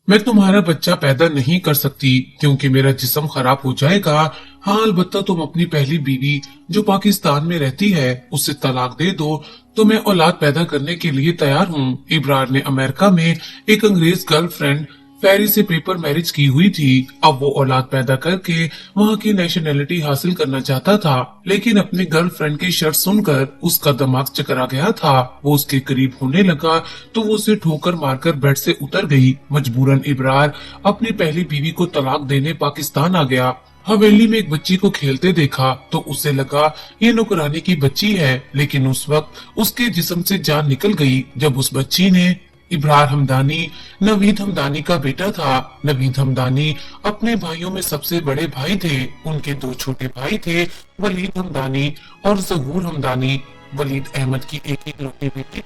मैं तुम्हारा बच्चा पैदा नहीं कर सकती क्योंकि मेरा जिस्म खराब हो जाएगा। हाँ, अलबत्ता तुम अपनी पहली बीवी जो पाकिस्तान में रहती है उससे तलाक दे दो तो मैं औलाद पैदा करने के लिए तैयार हूँ। इब्रार ने अमेरिका में एक अंग्रेज गर्लफ्रेंड फेरी से पेपर मैरिज की हुई थी। अब वो औलाद पैदा करके वहाँ की नेशनैलिटी हासिल करना चाहता था, लेकिन अपनी गर्लफ्रेंड की शर्त सुनकर उसका दिमाग चकरा गया था। वो उसके करीब होने लगा तो वो उसे ठोकर मारकर बेड से उतर गई। मजबूरन इब्रार अपनी पहली बीवी को तलाक देने पाकिस्तान आ गया। हवेली में एक बच्ची को खेलते देखा तो उसे लगा ये नौकरानी की बच्ची है, लेकिन उस वक्त उसके जिस्म से जान निकल गई जब उस बच्ची ने इब्रार हमदानी नवीद हमदानी का बेटा था। नवीद हमदानी अपने भाइयों में सबसे बड़े भाई थे। उनके दो छोटे भाई थे, वलीद हमदानी और जहूर हमदानी। वलीद अहमद की एक इकलौती बेटी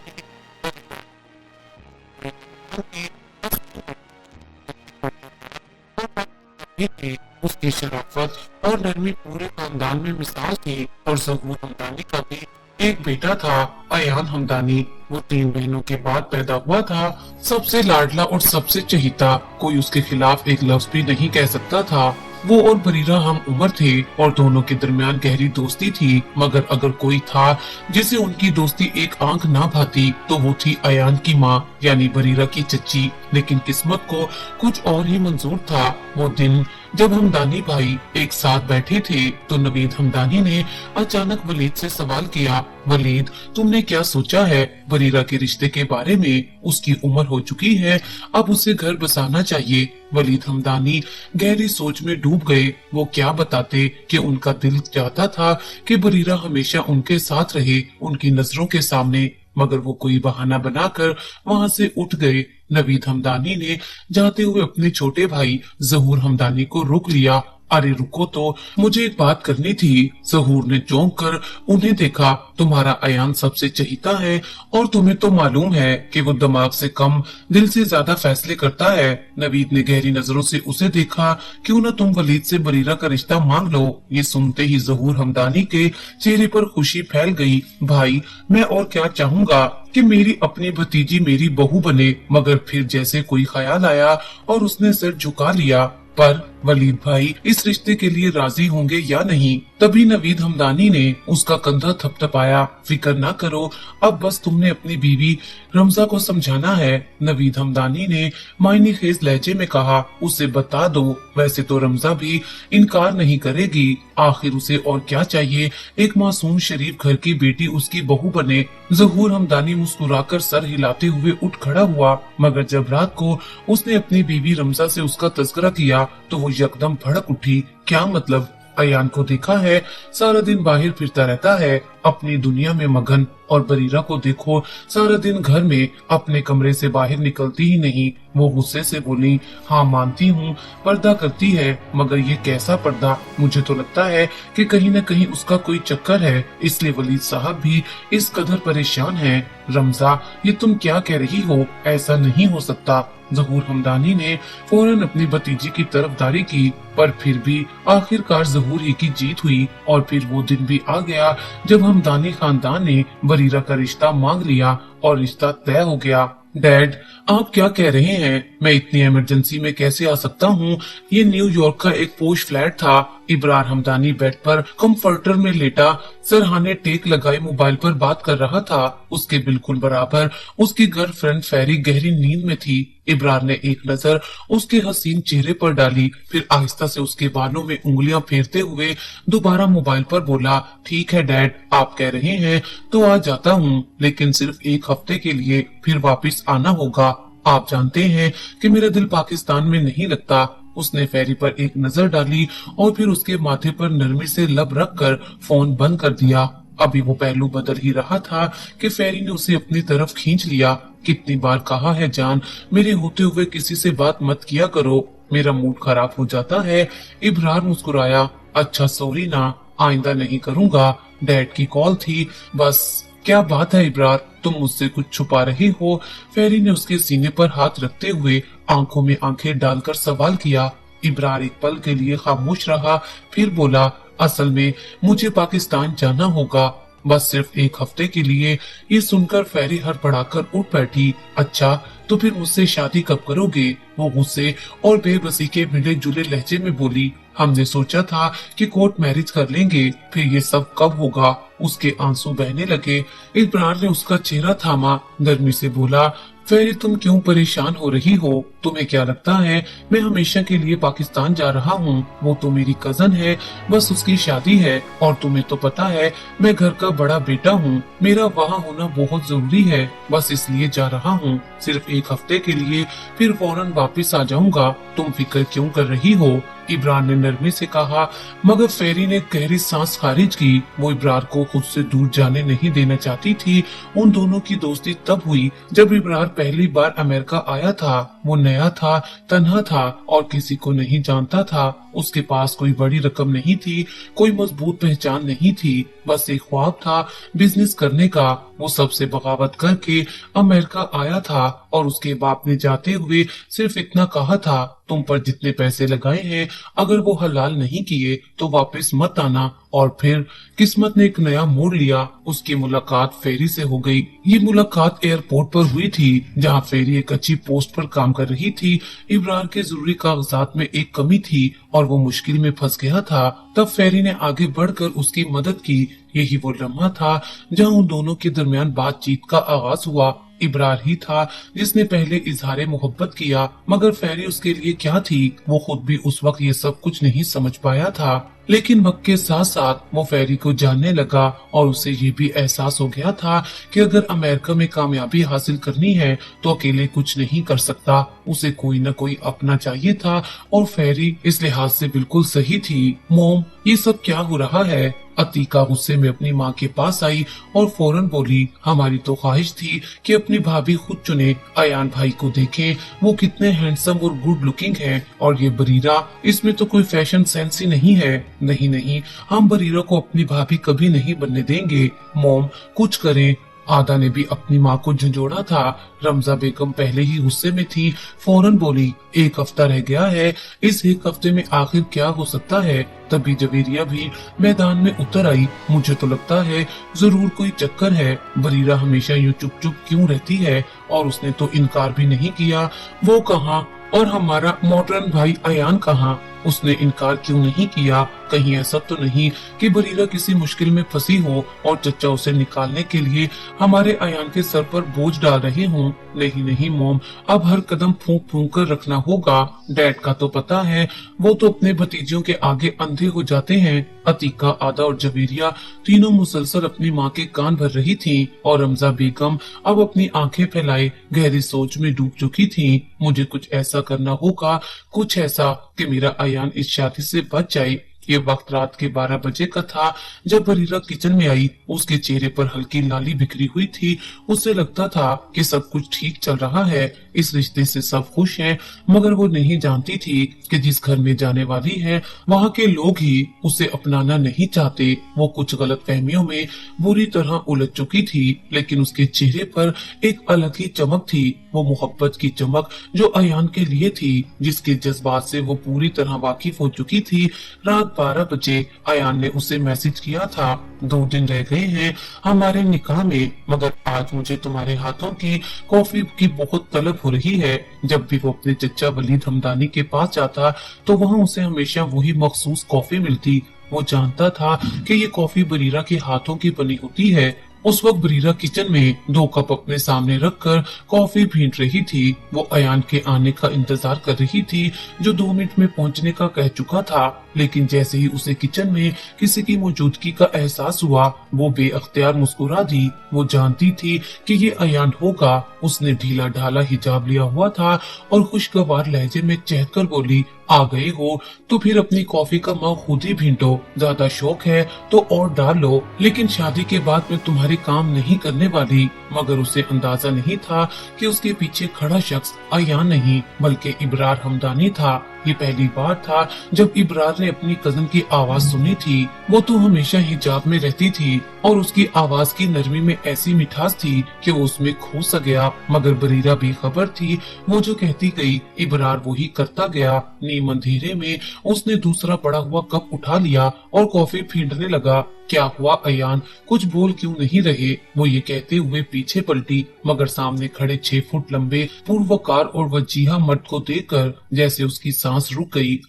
थी। उसकी शराफत और नरमी पूरे खानदान में मिसाल थी। और जहूर हमदानी का भी एक बेटा था, अयान हमदानी। वो 3 बहनों के बाद पैदा हुआ था। सबसे लाडला और सबसे चहीता, कोई उसके खिलाफ एक लफ्ज भी नहीं कह सकता था। वो और बरीरा हम उम्र थे और दोनों के दरमियान गहरी दोस्ती थी, मगर अगर कोई था जिसे उनकी दोस्ती एक आंख ना भाती तो वो थी अयान की माँ यानी बरीरा की चच्ची। लेकिन किस्मत को कुछ और ही मंजूर था। वो दिन जब हमदानी भाई एक साथ बैठे थे तो नवीद हमदानी ने अचानक वलीद से सवाल किया, वलीद तुमने क्या सोचा है बरीरा के रिश्ते के बारे में? उसकी उम्र हो चुकी है, अब उसे घर बसाना चाहिए। वलीद हमदानी गहरी सोच में डूब गए। वो क्या बताते कि उनका दिल चाहता था कि बरीरा हमेशा उनके साथ रहे, उनकी नजरों के सामने, मगर वो कोई बहाना बनाकर वहां से उठ गए। नवीद हमदानी ने जाते हुए अपने छोटे भाई जहूर हमदानी को रोक लिया। अरे रुको तो, मुझे एक बात करनी थी। जहूर ने चौंक कर उन्हें देखा। तुम्हारा अयान सबसे चहीता है और तुम्हें तो मालूम है कि वो दिमाग से कम दिल से ज्यादा फैसले करता है। नवीद ने गहरी नजरों से उसे देखा। क्यों न तुम वलीद से बरीरा का रिश्ता मांग लो। ये सुनते ही जहूर हमदानी के चेहरे पर खुशी फैल गई। भाई मैं और क्या चाहूंगा कि मेरी अपनी भतीजी मेरी बहू बने, मगर फिर जैसे कोई ख्याल आया और उसने सिर झुका लिया। पर वलीद भाई इस रिश्ते के लिए राजी होंगे या नहीं? तभी नवीद हमदानी ने उसका कंधा थपथपाया। फिक्र ना करो, अब बस तुमने अपनी बीवी रमजा को समझाना है। नवीद हमदानी ने मायने खेज लहजे में कहा, उसे बता दो। वैसे तो रमजा भी इनकार नहीं करेगी, आखिर उसे और क्या चाहिए? एक मासूम शरीफ घर की बेटी उसकी बहू बने। जहूर हमदानी मुस्कुराकर सर हिलाते हुए उठ खड़ा हुआ, मगर जब रात को उसने अपनी बीवी रमजा से उसका तस्करा किया तो वो यकदम भड़क उठी। क्या मतलब? अयान को देखा है, सारा दिन बाहर फिरता रहता है, अपनी दुनिया में मगन, और बरीरा को देखो सारा दिन घर में, अपने कमरे से बाहर निकलती ही नहीं। वो गुस्से से बोली, हाँ मानती हूँ पर्दा करती है, मगर ये कैसा पर्दा? मुझे तो लगता है कि कहीं न कहीं उसका कोई चक्कर है, इसलिए वलीद साहब भी इस कदर परेशान हैं। रमजा, ये तुम क्या कह रही हो? ऐसा नहीं हो सकता। जहूर हमदानी ने फौरन अपनी भतीजी की तरफदारी की, पर फिर भी आखिरकार जहूर ही की जीत हुई। और फिर वो दिन भी आ गया जब हमदानी खानदान ने बरीरा का रिश्ता मांग लिया और रिश्ता तय हो गया। डैड, आप क्या कह रहे हैं? मैं इतनी इमरजेंसी में कैसे आ सकता हूँ? ये न्यूयॉर्क का एक पोश फ्लैट था। इब्रार हमदानी बेड पर कंफर्टर में लेटा सरहाने टेक लगाए मोबाइल पर बात कर रहा था। उसके बिल्कुल बराबर उसकी गर्लफ्रेंड फेरी गहरी नींद में थी। इब्रार ने एक नजर उसके हसीन चेहरे पर डाली, फिर आहिस्ता से उसके बालों में उंगलियां फेरते हुए दोबारा मोबाइल पर बोला, ठीक है डैड, आप कह रहे हैं तो आ जाता हूँ, लेकिन सिर्फ एक हफ्ते के लिए, फिर वापस आना होगा। आप जानते हैं कि मेरा दिल पाकिस्तान में नहीं लगता। उसने फेरी पर एक नजर डाली और फिर उसके माथे पर नरमी से लब रख कर फोन बंद कर दिया। अभी वो पहलू बदल ही रहा था कि फेरी ने उसे अपनी तरफ खींच लिया। कितनी बार कहा है जान, मेरे होते हुए किसी से बात मत किया करो, मेरा मूड खराब हो जाता है। इब्रार मुस्कुराया, अच्छा सॉरी ना, आइंदा नहीं करूंगा, डैड की कॉल थी बस। क्या बात है इब्रार, तुम मुझसे कुछ छुपा रही हो? फेरी ने उसके सीने पर हाथ रखते हुए आंखों में आंखें डालकर सवाल किया। इब्रार एक पल के लिए खामोश रहा, फिर बोला, असल में मुझे पाकिस्तान जाना होगा, बस सिर्फ एक हफ्ते के लिए। ये सुनकर फेरी हड़बड़ाकर उठ बैठी। अच्छा, तो फिर मुझसे शादी कब करोगे? वो गुस्से और बेबसी के मिले जुले लहजे में बोली, हमने सोचा था कि कोर्ट मैरिज कर लेंगे, फिर ये सब कब होगा? उसके आंसू बहने लगे। इब्रार ने उसका चेहरा थामा, नरमी से बोला, फेरी तुम क्यों परेशान हो रही हो? तुम्हें क्या लगता है मैं हमेशा के लिए पाकिस्तान जा रहा हूँ? वो तो मेरी कजन है, बस उसकी शादी है, और तुम्हें तो पता है मैं घर का बड़ा बेटा हूँ, मेरा वहाँ होना बहुत जरूरी है, बस इसलिए जा रहा हूँ, सिर्फ एक हफ्ते के लिए, फिर फौरन वापस आ जाऊंगा। तुम फिक्र क्यों कर रही हो? इब्रार ने नरमी से कहा, मगर फेरी ने गहरी सांस खारिज की। वो इब्रार को खुद से दूर जाने नहीं देना चाहती थी। उन दोनों की दोस्ती तब हुई जब इब्रार पहली बार अमेरिका आया था। वो नया था, तन्हा था और किसी को नहीं जानता था। उसके पास कोई बड़ी रकम नहीं थी, कोई मजबूत पहचान नहीं थी, बस एक ख्वाब था बिजनेस करने का। वो सबसे बगावत करके अमेरिका आया था और उसके बाप ने जाते हुए सिर्फ इतना कहा था, तुम पर जितने पैसे लगाए हैं अगर वो हलाल नहीं किए तो वापस मत आना। और फिर किस्मत ने एक नया मोड़ लिया। उसकी मुलाकात फेरी से हो गई। ये मुलाकात एयरपोर्ट पर हुई थी, जहाँ फेरी एक अच्छी पोस्ट पर काम कर रही थी। इब्रार के जरूरी कागजात में एक कमी थी और वो मुश्किल में फंस गया था। तब फेरी ने आगे बढ़कर उसकी मदद की। यही वो लम्हा था जहाँ उन दोनों के दरमियान बातचीत का आगाज हुआ। इब्रार ही था जिसने पहले इजहार मोहब्बत किया, मगर फेरी उसके लिए क्या थी वो खुद भी उस वक्त ये सब कुछ नहीं समझ पाया था। लेकिन वक्त के साथ साथ वो फेरी को जानने लगा और उसे ये भी एहसास हो गया था कि अगर अमेरिका में कामयाबी हासिल करनी है तो अकेले कुछ नहीं कर सकता, उसे कोई न कोई अपना चाहिए था। और फेरी इस लिहाज से बिल्कुल सही थी। मोम, ये सब क्या हो रहा है? अतीका गुस्से में अपनी माँ के पास आई और फौरन बोली, हमारी तो ख्वाहिश थी कि अपनी भाभी खुद चुने। अयान भाई को देखें, वो कितने हैंडसम और गुड लुकिंग हैं, और ये बरीरा, इसमें तो कोई फैशन सेंस ही नहीं है। नहीं नहीं, हम बरीरा को अपनी भाभी कभी नहीं बनने देंगे। मोम, कुछ करें। आदा ने भी अपनी माँ को झंझोड़ा था। रमजा बेगम पहले ही गुस्से में थी, फौरन बोली, एक हफ्ता रह गया है, इस एक हफ्ते में आखिर क्या हो सकता है? तभी जवेरिया भी मैदान में उतर आई। मुझे तो लगता है जरूर कोई चक्कर है। बरीरा हमेशा यूं चुप चुप क्यों रहती है? और उसने तो इनकार भी नहीं किया। वो कहाँ? और हमारा मॉडर्न भाई अयान कहाँ? उसने इनकार क्यों नहीं किया? कहीं ऐसा तो नहीं कि बरीरा किसी मुश्किल में फंसी हो और चचा उसे निकालने के लिए हमारे अयान के सर पर बोझ डाल रहे हों? नहीं नहीं मोम, अब हर कदम फूंक फूंक कर रखना होगा। डैड का तो पता है, वो तो अपने भतीजों के आगे अंधे हो जाते हैं। अतीका, आदा और जवेरिया तीनों मुसलसल अपनी माँ के कान भर रही थी और रमजा बेगम अब अपनी आंखें फैलाए गहरी सोच में डूब चुकी थी। मुझे कुछ ऐसा करना होगा, कुछ ऐसा कि मेरा अयान इस शादी से बच जाए। ये वक्त रात के 12 बजे का था जब बरीरा किचन में आई। उसके चेहरे पर हल्की लाली बिखरी हुई थी। उसे लगता था कि सब कुछ ठीक चल रहा है, इस रिश्ते से सब खुश हैं, मगर वो नहीं जानती थी कि जिस घर में जाने वाली है वहाँ के लोग ही उसे अपनाना नहीं चाहते। वो कुछ गलत फहमियों में बुरी तरह उलझ चुकी थी, लेकिन उसके चेहरे पर एक अलग ही चमक थी। वो मोहब्बत की चमक जो अयान के लिए थी, जिसके जज्बात से वो पूरी तरह वाकिफ हो चुकी थी। रात 12 बजे अयान ने उसे मैसेज किया था, 2 दिन रह गए हैं हमारे निकाह में, मगर आज मुझे तुम्हारे हाथों की कॉफी की बहुत तलब हो रही है। जब भी वो अपने चचा वलीद हमदानी के पास जाता तो वहाँ उसे हमेशा वही मखसूस कॉफी मिलती। वो जानता था कि ये कॉफी बरीरा के हाथों की बनी होती है। उस वक्त बरीरा किचन में 2 कप अपने सामने रखकर कॉफी भींट रही थी। वो अयान के आने का इंतजार कर रही थी, जो 2 मिनट में पहुंचने का कह चुका था। लेकिन जैसे ही उसे किचन में किसी की मौजूदगी का एहसास हुआ, वो बेअख्तियार मुस्कुरा दी। वो जानती थी कि ये अयान होगा। उसने ढीला ढाला हिजाब लिया हुआ था और खुशगवार लहजे में चहकर बोली, आ गए हो तो फिर अपनी कॉफी का मग खुद ही भींटो। ज्यादा शौक है तो और डाल लो, लेकिन शादी के बाद मैं तुम्हारे काम नहीं करने वाली। मगर उसे अंदाजा नहीं था कि उसके पीछे खड़ा शख्स अयान नहीं बल्कि इब्रार हमदानी था। ये पहली बार था जब इब्रार ने अपनी कजन की आवाज सुनी थी। वो तो हमेशा हिजाब में रहती थी और उसकी आवाज की नरमी में ऐसी मिठास थी कि वो उसमें खो सा गया। मगर बरीरा भी खबर थी, वो जो कहती गई इब्रार वही करता गया। नीम अंधेरे में उसने दूसरा पड़ा हुआ कप उठा लिया और कॉफी फेंटने लगा। क्या हुआ अयान, कुछ बोल क्यों नहीं रहे? वो ये कहते हुए पीछे पलटी, मगर सामने खड़े 6 फुट लंबे पूर्वकार और वजीहा मर्द को देखकर जैसे उसकी सांस रुक गई।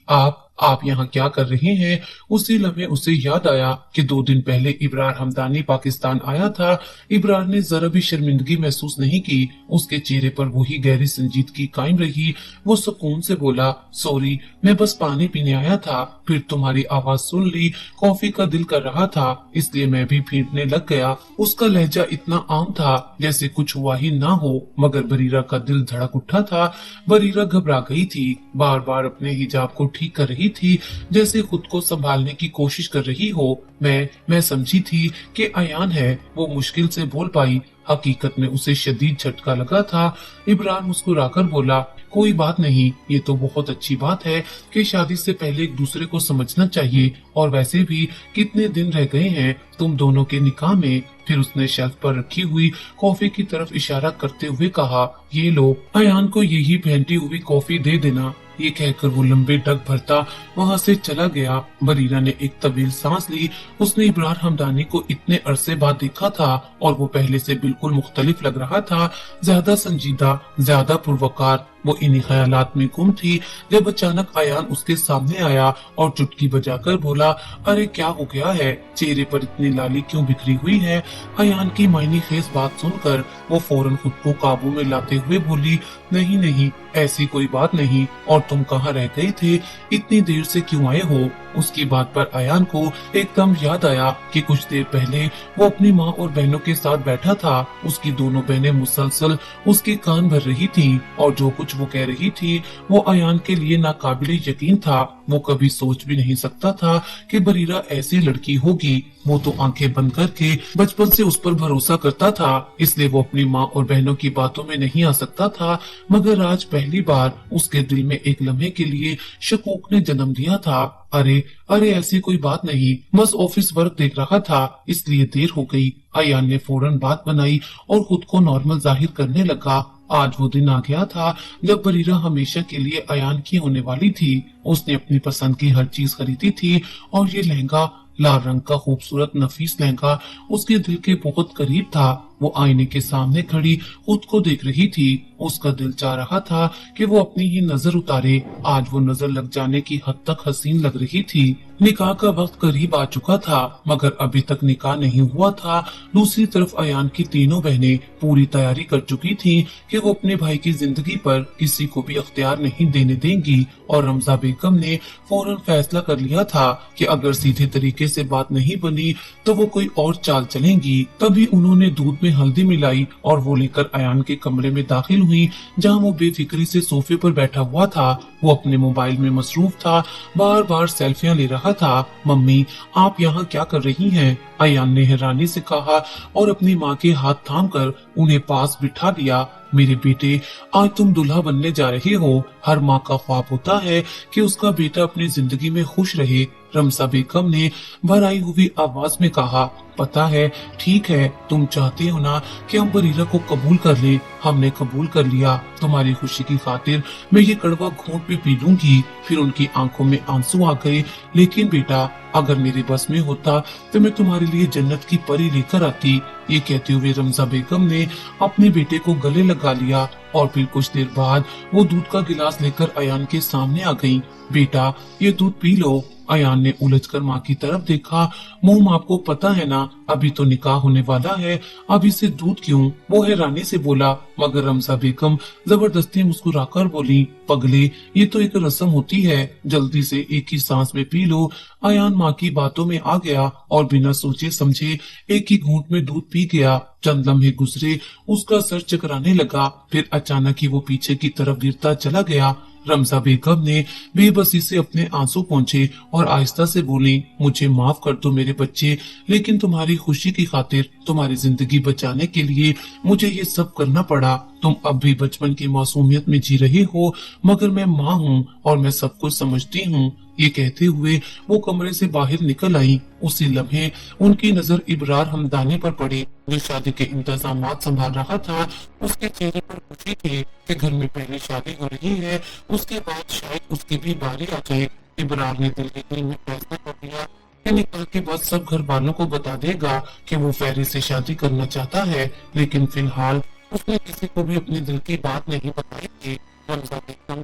आप यहाँ क्या कर रहे हैं? उसी लम्हे उसे याद आया कि 2 दिन पहले इब्रार हमदानी पाकिस्तान आया था। इब्रार ने जरा भी शर्मिंदगी महसूस नहीं की, उसके चेहरे पर वही गहरी संजीदगी कायम रही। वो सुकून से बोला, सॉरी, मैं बस पानी पीने आया था, फिर तुम्हारी आवाज सुन ली, कॉफी का दिल कर रहा था, इसलिए मैं भी भींटने लग गया। उसका लहजा इतना आम था जैसे कुछ हुआ ही ना हो, मगर बरीरा का दिल धड़क उठा था। बरीरा घबरा गई थी, बार बार अपने हिजाब को ठीक कर रही थी, जैसे खुद को संभालने की कोशिश कर रही हो। मैं समझी थी कि अयान है, वो मुश्किल से बोल पाई। हकीकत में उसे शदीद झटका लगा था। इब्रार मुस्कुराकर बोला, कोई बात नहीं, ये तो बहुत अच्छी बात है कि शादी से पहले एक दूसरे को समझना चाहिए, और वैसे भी कितने दिन रह गए हैं तुम दोनों के निकाह में। फिर उसने शेल्फ पर रखी हुई कॉफी की तरफ इशारा करते हुए कहा, ये लो, अयान को यही फेंटी हुई कॉफी दे देना। ये कहकर वो लंबे डग भरता वहाँ से चला गया। बरीरा ने एक तवील सांस ली। उसने इब्रार हमदानी को इतने अरसे बाद देखा था और वो पहले से बिल्कुल मुख्तलिफ लग रहा था, ज्यादा संजीदा, ज्यादा पुरवकार। वो इन्हीं ख्यालात में गुम थी जब अचानक अयान उसके सामने आया और चुटकी बजाकर बोला, अरे क्या हो गया है? चेहरे पर इतनी लाली क्यों बिखरी हुई है? अयान की मायने खेज बात सुनकर वो फौरन खुद को काबू में लाते हुए बोली, नहीं नहीं, ऐसी कोई बात नहीं, और तुम कहाँ रह गए थे? इतनी देर से क्यों आए हो? उसकी बात पर अयान को एकदम याद आया कि कुछ देर पहले वो अपनी माँ और बहनों के साथ बैठा था। उसकी दोनों बहनें मुसलसल उसके कान भर रही थीं, और जो कुछ वो कह रही थी वो अयान के लिए नाकाबिले यकीन था। वो कभी सोच भी नहीं सकता था कि बरीरा ऐसी लड़की होगी। वो तो आंखें बंद करके बचपन से उस पर भरोसा करता था, इसलिए वो अपनी माँ और बहनों की बातों में नहीं आ सकता था। मगर आज पहली बार उसके दिल में एक लम्हे के लिए शकूक ने जन्म दिया था। अरे ऐसी कोई बात नहीं, बस ऑफिस वर्क देख रहा था, इसलिए देर हो गई। अयान ने फौरन बात बनाई और खुद को नॉर्मल जाहिर करने लगा। आज वो दिन आ गया था जब बरीरा हमेशा के लिए अयान की होने वाली थी। उसने अपनी पसंद की हर चीज खरीदी थी, और ये लहंगा, लाल रंग का खूबसूरत नफीस लहंगा, उसके दिल के बहुत करीब था। वो आईने के सामने खड़ी खुद को देख रही थी। उसका दिल चाह रहा था कि वो अपनी ही नजर उतारे। आज वो नजर लग जाने की हद तक हसीन लग रही थी। निकाह का वक्त करीब आ चुका था, मगर अभी तक निकाह नहीं हुआ था। दूसरी तरफ अयान की तीनों बहनें पूरी तैयारी कर चुकी थीं कि वो अपने भाई की जिंदगी पर किसी को भी अख्तियार नहीं देने देंगी, और रमजा बेगम ने फौरन फैसला कर लिया था कि अगर सीधे तरीके से बात नहीं बनी तो वो कोई और चाल चलेंगी। तभी उन्होंने दूध में हल्दी मिलाई और वो लेकर अयान के कमरे में दाखिल हुई, जहाँ वो बेफिक्री से सोफे पर बैठा हुआ था। वो अपने मोबाइल में मसरूफ था, बार बार सेल्फियां ले रहा था। मम्मी, आप यहाँ क्या कर रही हैं? अयान ने हैरानी से कहा और अपनी माँ के हाथ थामकर उन्हें पास बिठा दिया। मेरे बेटे, आज तुम दूल्हा बनने जा रहे हो। हर माँ का ख्वाब होता है कि उसका बेटा अपनी जिंदगी में खुश रहे। रमसा बेगम ने भर आई हुई आवाज में कहा, पता है, ठीक है, तुम चाहते हो ना कि हम बरीरा को कबूल कर लें। हमने कबूल कर लिया। तुम्हारी खुशी की खातिर मैं ये कड़वा घूंट भी पी लूंगी। फिर उनकी आंखों में आंसू आ गए। लेकिन बेटा, अगर मेरे बस में होता तो मैं तुम्हारे लिए जन्नत की परी लेकर आती। ये कहते हुए रमजा बेगम ने अपने बेटे को गले लगा लिया, और फिर कुछ देर बाद वो दूध का गिलास लेकर अयान के सामने आ गईं। बेटा, ये दूध पी लो। अयान ने उलझकर माँ की तरफ देखा। मोम, आपको पता है ना, अभी तो निकाह होने वाला है, अभी से दूध क्यों? वो हैरानी से बोला, मगर रमजा बेगम जबरदस्ती मुस्कुराकर बोली, पगले, ये तो एक रस्म होती है, जल्दी से एक ही सांस में पी लो। अयान माँ की बातों में आ गया और बिना सोचे समझे एक ही घूंट में दूध पी गया। चंद लम्हे गुजरे, उसका सर चकराने लगा, फिर अचानक ही वो पीछे की तरफ गिरता चला गया। रमजा बेगम ने बेबसी से अपने आंसू पोंछे और आहिस्ता से बोली, मुझे माफ कर दो मेरे बच्चे, लेकिन तुम्हारी खुशी की खातिर, तुम्हारी जिंदगी बचाने के लिए मुझे ये सब करना पड़ा। तुम अब भी बचपन की मासूमियत में जी रहे हो, मगर मैं माँ हूँ और मैं सब कुछ समझती हूँ। ये कहते हुए वो कमरे से बाहर निकल आई। उसी लम्हे उनकी नजर इब्रार हमदानी पर पड़ी, जो शादी के इंतजामात संभाल रहा था। उसके चेहरे पर खुशी थी कि घर में पहली शादी हो रही है, उसके बाद शायद उसकी भी बारी आ जाए। इब्रार ने दिल के दिल में फैसला कर लिया कि निकाह के बाद सब घर वालों को बता देगा कि वो फेरी से शादी करना चाहता है, लेकिन फिलहाल उसने किसी को भी अपने दिल की बात नहीं बताई थी। रमजा बेगम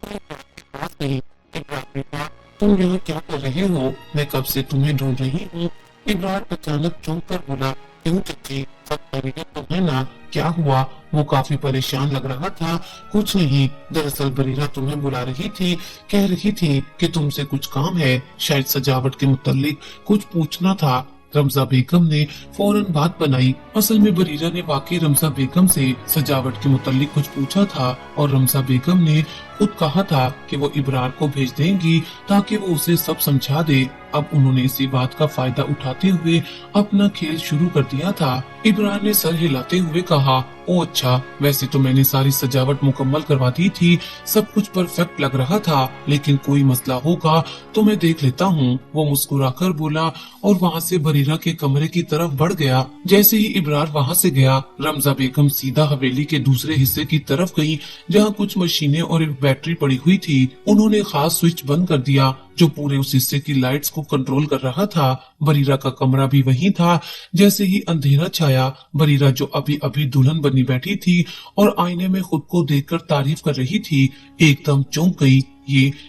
इब्रार के पास गई। इब्रार बेटा, तुम यहाँ क्या कर रहे हो? मैं कब से तुम्हें ढूंढ रही हूँ। इब्रार अचानक चौंक कर बोला, क्यों चची, सब खैरियत तो है ना? क्या हुआ? वो काफी परेशान लग रहा था। कुछ नहीं, दरअसल बरीरा तुम्हें बुला रही थी, कह रही थी कि तुमसे कुछ काम है, शायद सजावट के मुतालिक कुछ पूछना था। रमजा बेगम ने फौरन बात बनाई। असल में बरीरा ने वाकई रमजा बेगम से सजावट के मुतालिक कुछ पूछा था और रमजा बेगम ने खुद कहा था कि वो इब्रार को भेज देंगी ताकि वो उसे सब समझा दे। अब उन्होंने इसी बात का फायदा उठाते हुए अपना खेल शुरू कर दिया था। इब्रार ने सर हिलाते हुए कहा, ओ अच्छा, वैसे तो मैंने सारी सजावट मुकम्मल करवा दी थी, सब कुछ परफेक्ट लग रहा था, लेकिन कोई मसला होगा तो मैं देख लेता हूँ। वो मुस्कुराकर बोला और वहाँ से बरीरा के कमरे की तरफ बढ़ गया। जैसे ही इब्रार वहाँ से गया, रमजा बेगम सीधा हवेली के दूसरे हिस्से की तरफ गई जहाँ कुछ मशीनें और एक बैटरी पड़ी हुई थी। उन्होंने खास स्विच बंद कर दिया जो पूरे उस हिस्से की लाइट्स को कंट्रोल कर रहा था। बरीरा का कमरा भी वहीं था। जैसे ही अंधेरा छाया, बरीरा जो अभी अभी दुल्हन बनी बैठी थी और आईने में खुद को देखकर तारीफ कर रही थी, एकदम चौंक गई।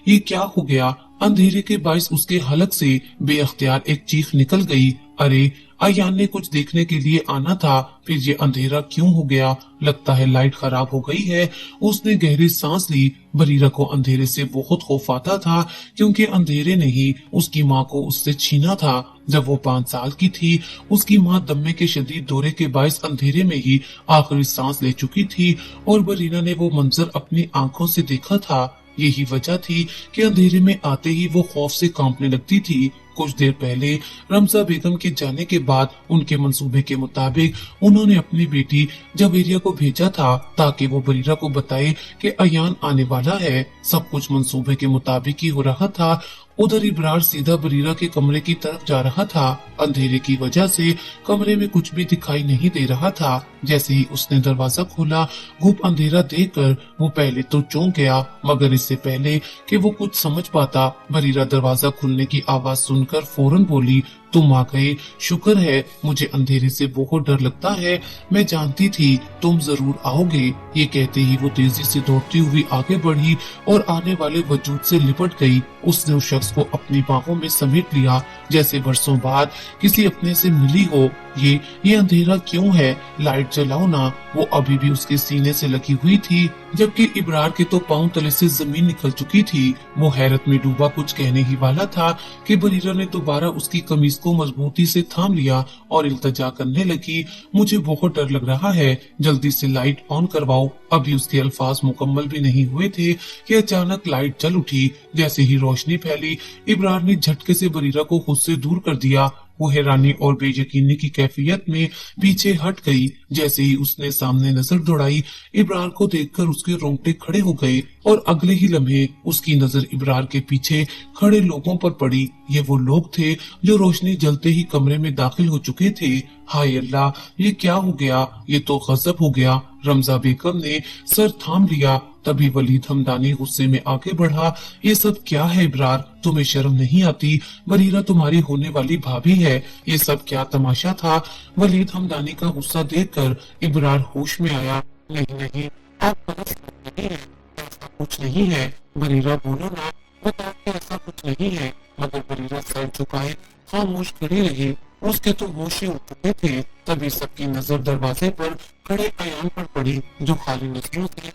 ये क्या हो गया? अंधेरे के बाइस उसके हलक से बेअख्तियार एक चीख निकल गई। अरे, अयान ने कुछ देखने के लिए आना था, फिर ये अंधेरा क्यों हो गया? लगता है लाइट खराब हो गई है। उसने गहरी सांस ली। बरीरा को अंधेरे से बहुत खौफ आता था क्योंकि अंधेरे ने ही उसकी माँ को उससे छीना था। जब वो 5 साल की थी, उसकी माँ दम्मे के शदीद दौरे के बायस अंधेरे में ही आखिरी सांस ले चुकी थी और बरीरा ने वो मंजर अपनी आंखों से देखा था। यही वजह थी कि अंधेरे में आते ही वो खौफ से कांपने लगती थी। कुछ देर पहले रमजा बेगम के जाने के बाद उनके मंसूबे के मुताबिक उन्होंने अपनी बेटी जवेरिया को भेजा था ताकि वो बरीरा को बताए कि अयान आने वाला है। सब कुछ मंसूबे के मुताबिक ही हो रहा था। उधर इब्रार सीधा बरीरा के कमरे की तरफ जा रहा था। अंधेरे की वजह से कमरे में कुछ भी दिखाई नहीं दे रहा था। जैसे ही उसने दरवाजा खोला, घुप अंधेरा देखकर वो पहले तो चौंक गया, मगर इससे पहले कि वो कुछ समझ पाता, बरीरा दरवाजा खुलने की आवाज सुनकर फौरन बोली, तुम आ गए, शुक्र है। मुझे अंधेरे से बहुत डर लगता है, मैं जानती थी तुम जरूर आओगे। ये कहते ही वो तेजी से दौड़ती हुई आगे बढ़ी और आने वाले वजूद से लिपट गई। उसने उस शख्स को अपनी बाहों में समेट लिया जैसे बरसों बाद किसी अपने से मिली हो। ये अंधेरा क्यों है? लाइट जलाओ ना। वो अभी भी उसके सीने से लगी हुई थी, जबकि इब्रार के तो पांव तले से जमीन निकल चुकी थी। वो हैरत में डूबा कुछ कहने ही वाला था कि बरीरा ने दोबारा उसकी कमीज को मजबूती से थाम लिया और इल्तजा करने लगी, मुझे बहुत डर लग रहा है, जल्दी से लाइट ऑन करवाओ। अभी उसके अल्फाज मुकम्मल भी नहीं हुए थे कि अचानक लाइट जल उठी। जैसे ही रोशनी फैली, इब्रार ने झटके से बरीरा को खुद से दूर कर दिया। वो हैरानी और बेयकीनी की कैफियत में पीछे हट गई। जैसे ही उसने सामने नजर दौड़ाई, इब्रार को देखकर उसके रोंगटे खड़े हो गए और अगले ही लम्हे उसकी नजर इब्रार के पीछे खड़े लोगों पर पड़ी। ये वो लोग थे जो रोशनी जलते ही कमरे में दाखिल हो चुके थे। हाय अल्लाह, ये क्या हो गया? ये तो गजब हो गया। रमजा बेगम ने सर थाम लिया। तभी वलीद हमदानी गुस्से में आगे बढ़ा, ये सब क्या है इब्रार? तुम्हें शर्म नहीं आती? बरीरा तुम्हारी होने वाली भाभी है, ये सब क्या तमाशा था? वलीद हमदानी का गुस्सा देखकर इब्रार होश में आया। नहीं, आप गलत समझ रहे हैं, ऐसा कुछ नहीं है। बरीरा बोलो ना, बताओ कि ऐसा कुछ नहीं है। मगर बरीरा सर झुकाए खामोश खड़ी रही। उसके तो होश ही उड़ चुके थे। तभी सबकी नजर दरवाजे पर खड़े अयान पर पड़ी, जो खाली नजरों से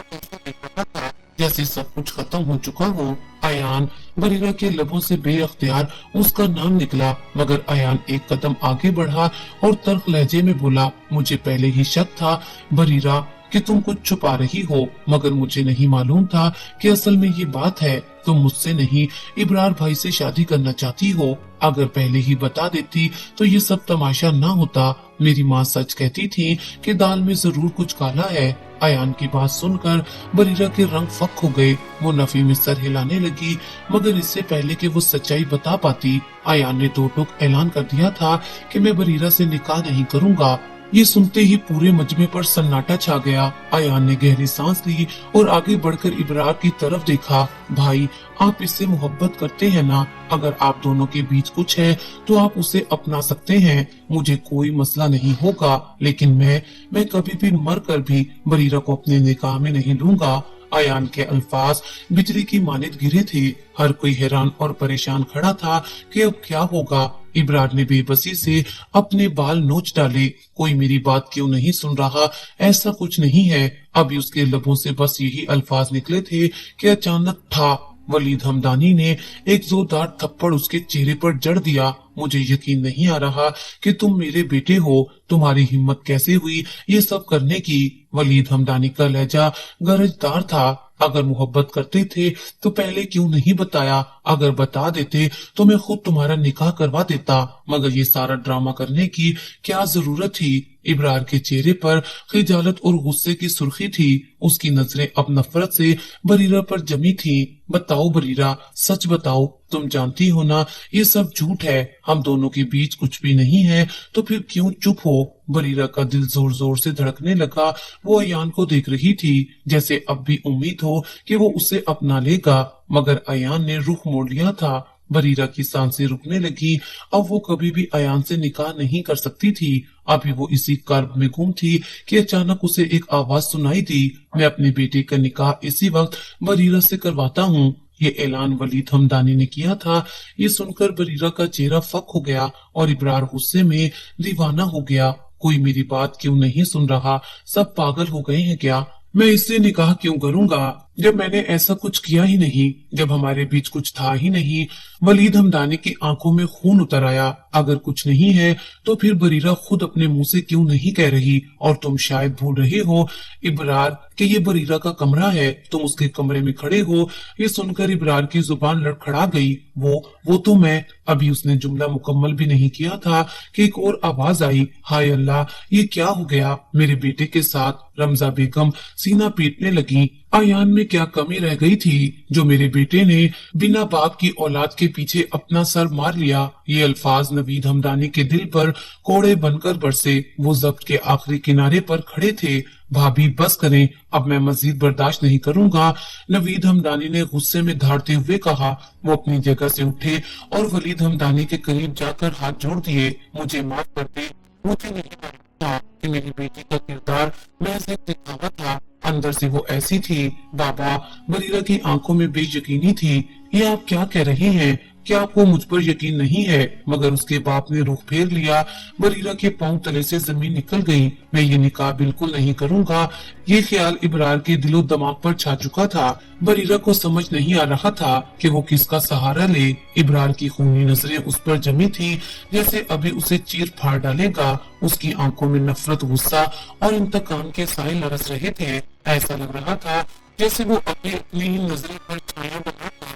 ऐसा देख रहा था जैसे सब कुछ खत्म हो चुका हो। अयान, बरीरा के लबों से बेअख्तियार उसका नाम निकला, मगर अयान एक कदम आगे बढ़ा और तल्ख लहजे में बोला, मुझे पहले ही शक था बरीरा कि तुम कुछ छुपा रही हो, मगर मुझे नहीं मालूम था कि असल में ये बात है। तुम मुझसे नहीं, इब्रार भाई से शादी करना चाहती हो। अगर पहले ही बता देती तो ये सब तमाशा ना होता। मेरी माँ सच कहती थी कि दाल में जरूर कुछ काला है। अयान की बात सुनकर बरीरा के रंग फक हो गए। वो नफी में सर हिलाने लगी, मगर इससे पहले कि वो सच्चाई बता पाती, अयान ने दो टूक ऐलान कर दिया था कि मैं बरीरा से निकाह नहीं करूंगा। ये सुनते ही पूरे मजमे पर सन्नाटा छा गया। अयान ने गहरी सांस ली और आगे बढ़कर इब्रार की तरफ देखा। भाई, आप इससे मोहब्बत करते हैं ना? अगर आप दोनों के बीच कुछ है तो आप उसे अपना सकते हैं, मुझे कोई मसला नहीं होगा, लेकिन मैं कभी भी मर कर भी बरीरा को अपने निकाह में नहीं लूंगा। अयान के अल्फाज बिजली की मानित गिरे थे। हर कोई हैरान और परेशान खड़ा था कि अब क्या होगा। इब्रार ने बेबसी से अपने बाल नोच डाले। कोई मेरी बात क्यों नहीं सुन रहा? ऐसा कुछ नहीं है। अभी उसके लबों से बस यही अल्फाज निकले थे कि अचानक था वलीद हमदानी ने एक जोरदार थप्पड़ उसके चेहरे पर जड़ दिया। मुझे यकीन नहीं आ रहा कि तुम मेरे बेटे हो। तुम्हारी हिम्मत कैसे हुई ये सब करने की? वलीद हमदानी का लहजा गरजदार था। अगर मोहब्बत करते थे तो पहले क्यों नहीं बताया? अगर बता देते तो मैं खुद तुम्हारा निकाह करवा देता, मगर ये सारा ड्रामा करने की क्या जरूरत थी? इब्रार के चेहरे पर खिजालत और गुस्से की सुर्खी थी। उसकी नजरें अब नफरत से बरीरा पर जमी थी। बताओ बरीरा, सच बताओ, तुम जानती हो ना ये सब झूठ है, हम दोनों के बीच कुछ भी नहीं है, तो फिर क्यों चुप हो? बरीरा का दिल जोर जोर से धड़कने लगा। वो अयान को देख रही थी, जैसे अब भी उम्मीद हो कि वो उसे अपना लेगा, मगर अयान ने रुख मोड़ लिया था। बरीरा की सांसें रुकने लगी। अब वो कभी भी अयान से निकाह नहीं कर सकती थी। अभी वो इसी कर्ब में गुम थी कि अचानक उसे एक आवाज सुनाई दी। मैं अपने बेटे का निकाह इसी वक्त बरीरा से करवाता हूँ। ये ऐलान वलीद हमदानी ने किया था। ये सुनकर बरीरा का चेहरा फक हो गया और इब्रार गुस्से में दीवाना हो गया। कोई मेरी बात क्यों नहीं सुन रहा? सब पागल हो गए हैं क्या? मैं इससे निकाह क्यों करूंगा जब मैंने ऐसा कुछ किया ही नहीं, जब हमारे बीच कुछ था ही नहीं। वलीद हमदानी की आंखों में खून उतर आया। अगर कुछ नहीं है तो फिर बरीरा खुद अपने मुंह से क्यों नहीं कह रही? और तुम शायद भूल रहे हो इब्रार कि ये बरीरा का कमरा है, तुम उसके कमरे में खड़े हो। ये सुनकर इब्रार की जुबान लड़खड़ा गई। वो तो मैं। अभी उसने जुमला मुकम्मल भी नहीं किया था कि एक और आवाज आई। हाय अल्लाह, ये क्या हो गया मेरे बेटे के साथ? रमजा बेगम सीना पीटने लगी। अयान में क्या कमी रह गई थी जो मेरे बेटे ने बिना बाप की औलाद के पीछे अपना सर मार लिया? ये अल्फाज नवीद हमदानी के दिल पर कोड़े बनकर बरसे। वो जब्त के आखिरी किनारे पर खड़े थे। भाभी बस करें, अब मैं मजीद बर्दाश्त नहीं करूंगा, नवीद हमदानी ने गुस्से में धारते हुए कहा। वो अपनी जगह से उठे और वलीद हमदानी के करीब जाकर हाथ जोड़ दिए। मुझे माफ कर दे, मुझे नहीं पता था कि मेरी बेटी का किरदार महज एक दिखावा था। अंदर से वो ऐसी थी। बाबा, बरीरा की आंखों में बेयकीनी थी। ये आप क्या कह रहे हैं? क्या आपको मुझ पर यकीन नहीं है? मगर उसके बाप ने रुख फेर लिया। बरीरा के पांव तले से जमीन निकल गई। मैं ये निकाह बिल्कुल नहीं करूंगा। ये ख्याल इब्रार के दिलो दिमाग पर छा चुका था। बरीरा को समझ नहीं आ रहा था कि वो किसका सहारा ले। इब्रार की खूनी नजरें उस पर जमी थी, जैसे अभी उसे चीर फाड़ डालेगा। उसकी आंखों में नफरत, गुस्सा और इंतकाम के साए लरस रहे थे। ऐसा लग रहा था जैसे वो अभी अपनी ही नजरों पर छाया बना था।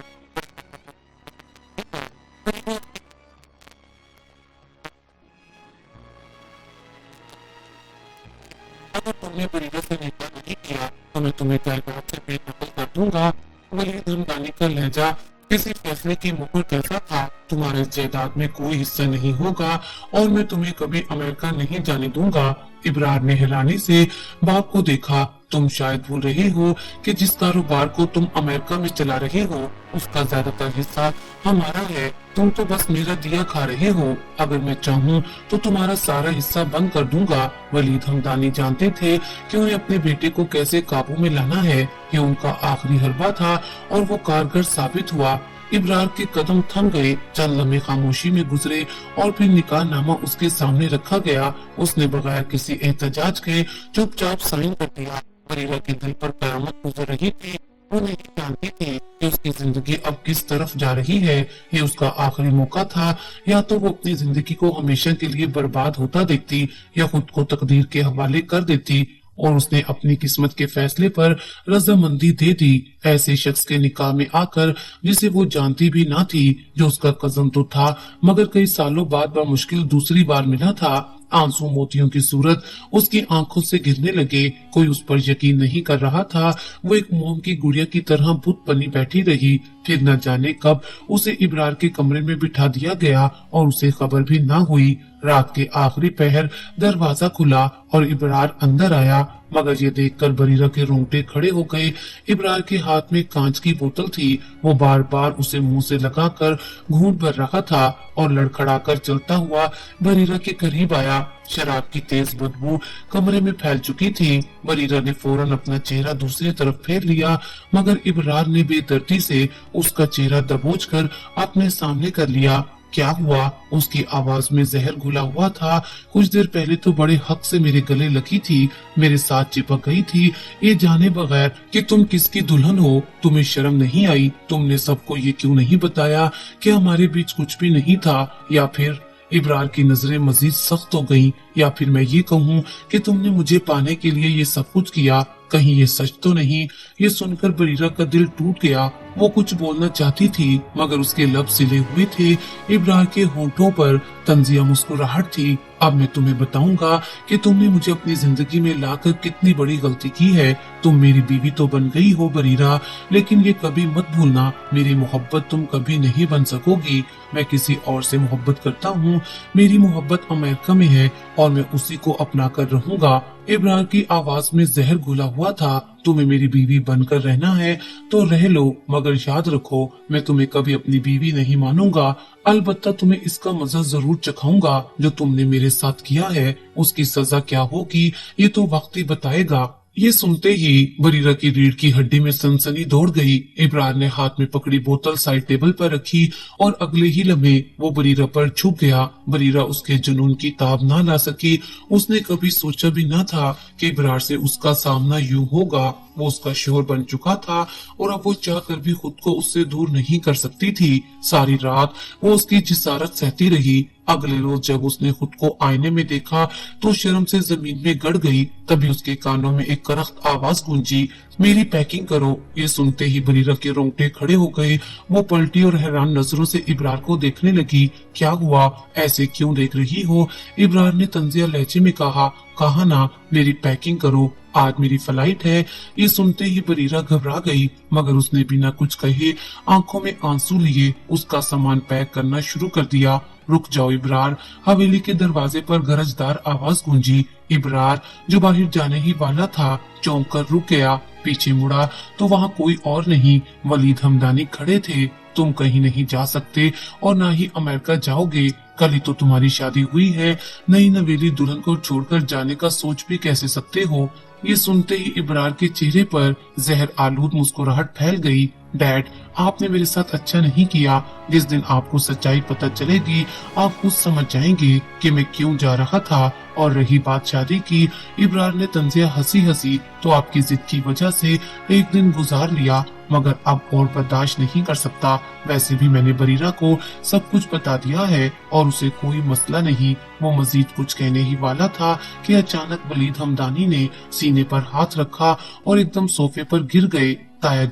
अगर तुमने बरीरा से निकाह नहीं किया तो मैं तुम्हें जायदाद से बेदखल कर दूंगा। वलीद हमदानी का लहजा किसी फैसले की मुहर कैसा था। तुम्हारे जायदाद में कोई हिस्सा नहीं होगा और मैं तुम्हें कभी अमेरिका नहीं जाने दूंगा। इब्रार ने हिलाने से बाप को देखा। तुम शायद भूल रहे हो कि जिस कारोबार को तुम अमेरिका में चला रहे हो उसका ज्यादातर हिस्सा हमारा है। तुम तो बस मेरा दिया खा रहे हो। अगर मैं चाहूँ तो तुम्हारा सारा हिस्सा बंद कर दूंगा। वलीद हमदानी जानते थे कि उन्हें अपने बेटे को कैसे काबू में लाना है। ये उनका आखिरी हरबा था और वो कारगर साबित हुआ। इब्रार के कदम थम गए। चंद लम्हे खामोशी में गुजरे और फिर निकाह नामा उसके सामने रखा गया। उसने बगैर किसी एहतजाज के चुपचाप साइन कर दिया। बरीरा के दिल पर कयामत गुजर रही थी। वो नहीं जानती थी कि उसकी जिंदगी अब किस तरफ जा रही है। ये उसका आखिरी मौका था। या तो वो अपनी जिंदगी को हमेशा के लिए बर्बाद होता देखती या खुद को तकदीर के हवाले कर देती। और उसने अपनी किस्मत के फैसले पर रजामंदी दे दी, ऐसे शख्स के निकाह में आकर जिसे वो जानती भी ना थी, जो उसका कजन तो था मगर कई सालों बाद मुश्किल दूसरी बार मिला था। आंसू मोतियों की सूरत उसकी आंखों से गिरने लगे। कोई उस पर यकीन नहीं कर रहा था। वो एक मोम की गुड़िया की तरह बुत बनी बैठी रही। फिर न जाने कब उसे इब्रार के कमरे में बिठा दिया गया और उसे खबर भी न हुई। रात के आखिरी पहर दरवाजा खुला और इब्रार अंदर आया, मगर ये देखकर बरीरा के रोंगटे खड़े हो गए। इब्रार के हाथ में कांच की बोतल थी। वो बार बार उसे मुंह से लगाकर घूंट भर रहा था और लड़खड़ाकर चलता हुआ बरीरा के करीब आया। शराब की तेज बदबू कमरे में फैल चुकी थी। बरीरा ने फौरन अपना चेहरा दूसरी तरफ फेर लिया, मगर इब्रार ने बेदर्दी से उसका चेहरा दबोचकर अपने सामने कर लिया। क्या हुआ? उसकी आवाज में जहर घुला हुआ था। कुछ देर पहले तो बड़े हक से मेरे गले लगी थी, मेरे साथ चिपक गई थी, ये जाने बगैर कि तुम किसकी दुल्हन हो। तुम्हें शर्म नहीं आई? तुमने सबको ये क्यों नहीं बताया कि हमारे बीच कुछ भी नहीं था? या फिर इब्रार की नजरें मजीद सख्त हो गईं। या फिर मैं ये कहूँ कि तुमने मुझे पाने के लिए ये सब कुछ किया? कहीं ये सच तो नहीं? ये सुनकर बरीरा का दिल टूट गया। वो कुछ बोलना चाहती थी, मगर उसके लब सिले हुए थे। इब्रार के होंठों पर तंजिया मुस्कुराहट थी। अब मैं तुम्हें बताऊंगा कि तुमने मुझे अपनी जिंदगी में लाकर कितनी बड़ी गलती की है। तुम मेरी बीवी तो बन गई हो बरीरा, लेकिन ये कभी मत भूलना, मेरी मोहब्बत तुम कभी नहीं बन सकोगी। मैं किसी और से मोहब्बत करता हूँ। मेरी मोहब्बत अमेरिका में है और मैं उसी को अपना कर रहूंगा। इब्रार की आवाज में जहर घुला हुआ था। तुम्हें मेरी बीवी बनकर रहना है तो रह लो, मगर याद रखो, मैं तुम्हें कभी अपनी बीवी नहीं मानूंगा। अलबत्ता तुम्हें इसका मजा जरूर चखाऊंगा जो तुमने मेरे साथ किया है। उसकी सजा क्या होगी ये तो वक्त ही बताएगा। ये सुनते ही बरीरा की रीढ़ की हड्डी में सनसनी दौड़ गई। इब्रार ने हाथ में पकड़ी बोतल साइड टेबल पर रखी और अगले ही लम्हे वो बरीरा पर छुप गया। बरीरा उसके जुनून की ताब ना ला सकी। उसने कभी सोचा भी न था कि इब्रार से उसका सामना यूं होगा। वो उसका शोहर बन चुका था और अब वो चाहकर भी खुद को उससे दूर नहीं कर सकती थी। सारी रात वो उसकी जिसारत सहती रही। अगले रोज जब उसने खुद को आईने में देखा तो शर्म से जमीन में गड़ गई। तभी उसके कानों में एक करख्त आवाज गूंजी, मेरी पैकिंग करो। ये सुनते ही बरीरा के रोंगटे खड़े हो गए। वो पलटी और हैरान नजरों से इब्रार को देखने लगी। क्या हुआ? ऐसे क्यों देख रही हो? इब्रार ने तंजिया लहजे में कहा ना, मेरी पैकिंग करो, आज मेरी फ्लाइट है। ये सुनते ही बरीरा घबरा गई, मगर उसने बिना कुछ कहे आंखों में आंसू लिए उसका सामान पैक करना शुरू कर दिया। रुक जाओ इब्रार, हवेली के दरवाजे पर गरजदार आवाज गूंजी। इब्रार जो बाहर जाने ही वाला था चौंक कर रुक गया। पीछे मुड़ा तो वहाँ कोई और नहीं, वलीद हमदानी खड़े थे। तुम कहीं नहीं जा सकते और ना ही अमेरिका जाओगे। कल ही तो तुम्हारी शादी हुई है। नई नवेली दुल्हन को छोड़कर जाने का सोच भी कैसे सकते हो? ये सुनते ही इब्रार के चेहरे पर जहर आलूद मुस्कुराहट फैल गई। डैड, आपने मेरे साथ अच्छा नहीं किया। जिस दिन आपको सच्चाई पता चलेगी आप खुद समझ जाएंगे कि मैं क्यों जा रहा था। और रही बात शादी की, इब्रार ने तंजिया हंसी हंसी तो आपकी जिद की वजह से एक दिन गुजार लिया, मगर अब और बर्दाश्त नहीं कर सकता। वैसे भी मैंने बरीरा को सब कुछ बता दिया है और उसे कोई मसला नहीं। वो मजीद कुछ कहने ही वाला था कि अचानक वलीद हमदानी ने सीने पर हाथ रखा और एकदम सोफे पर गिर गए। ताया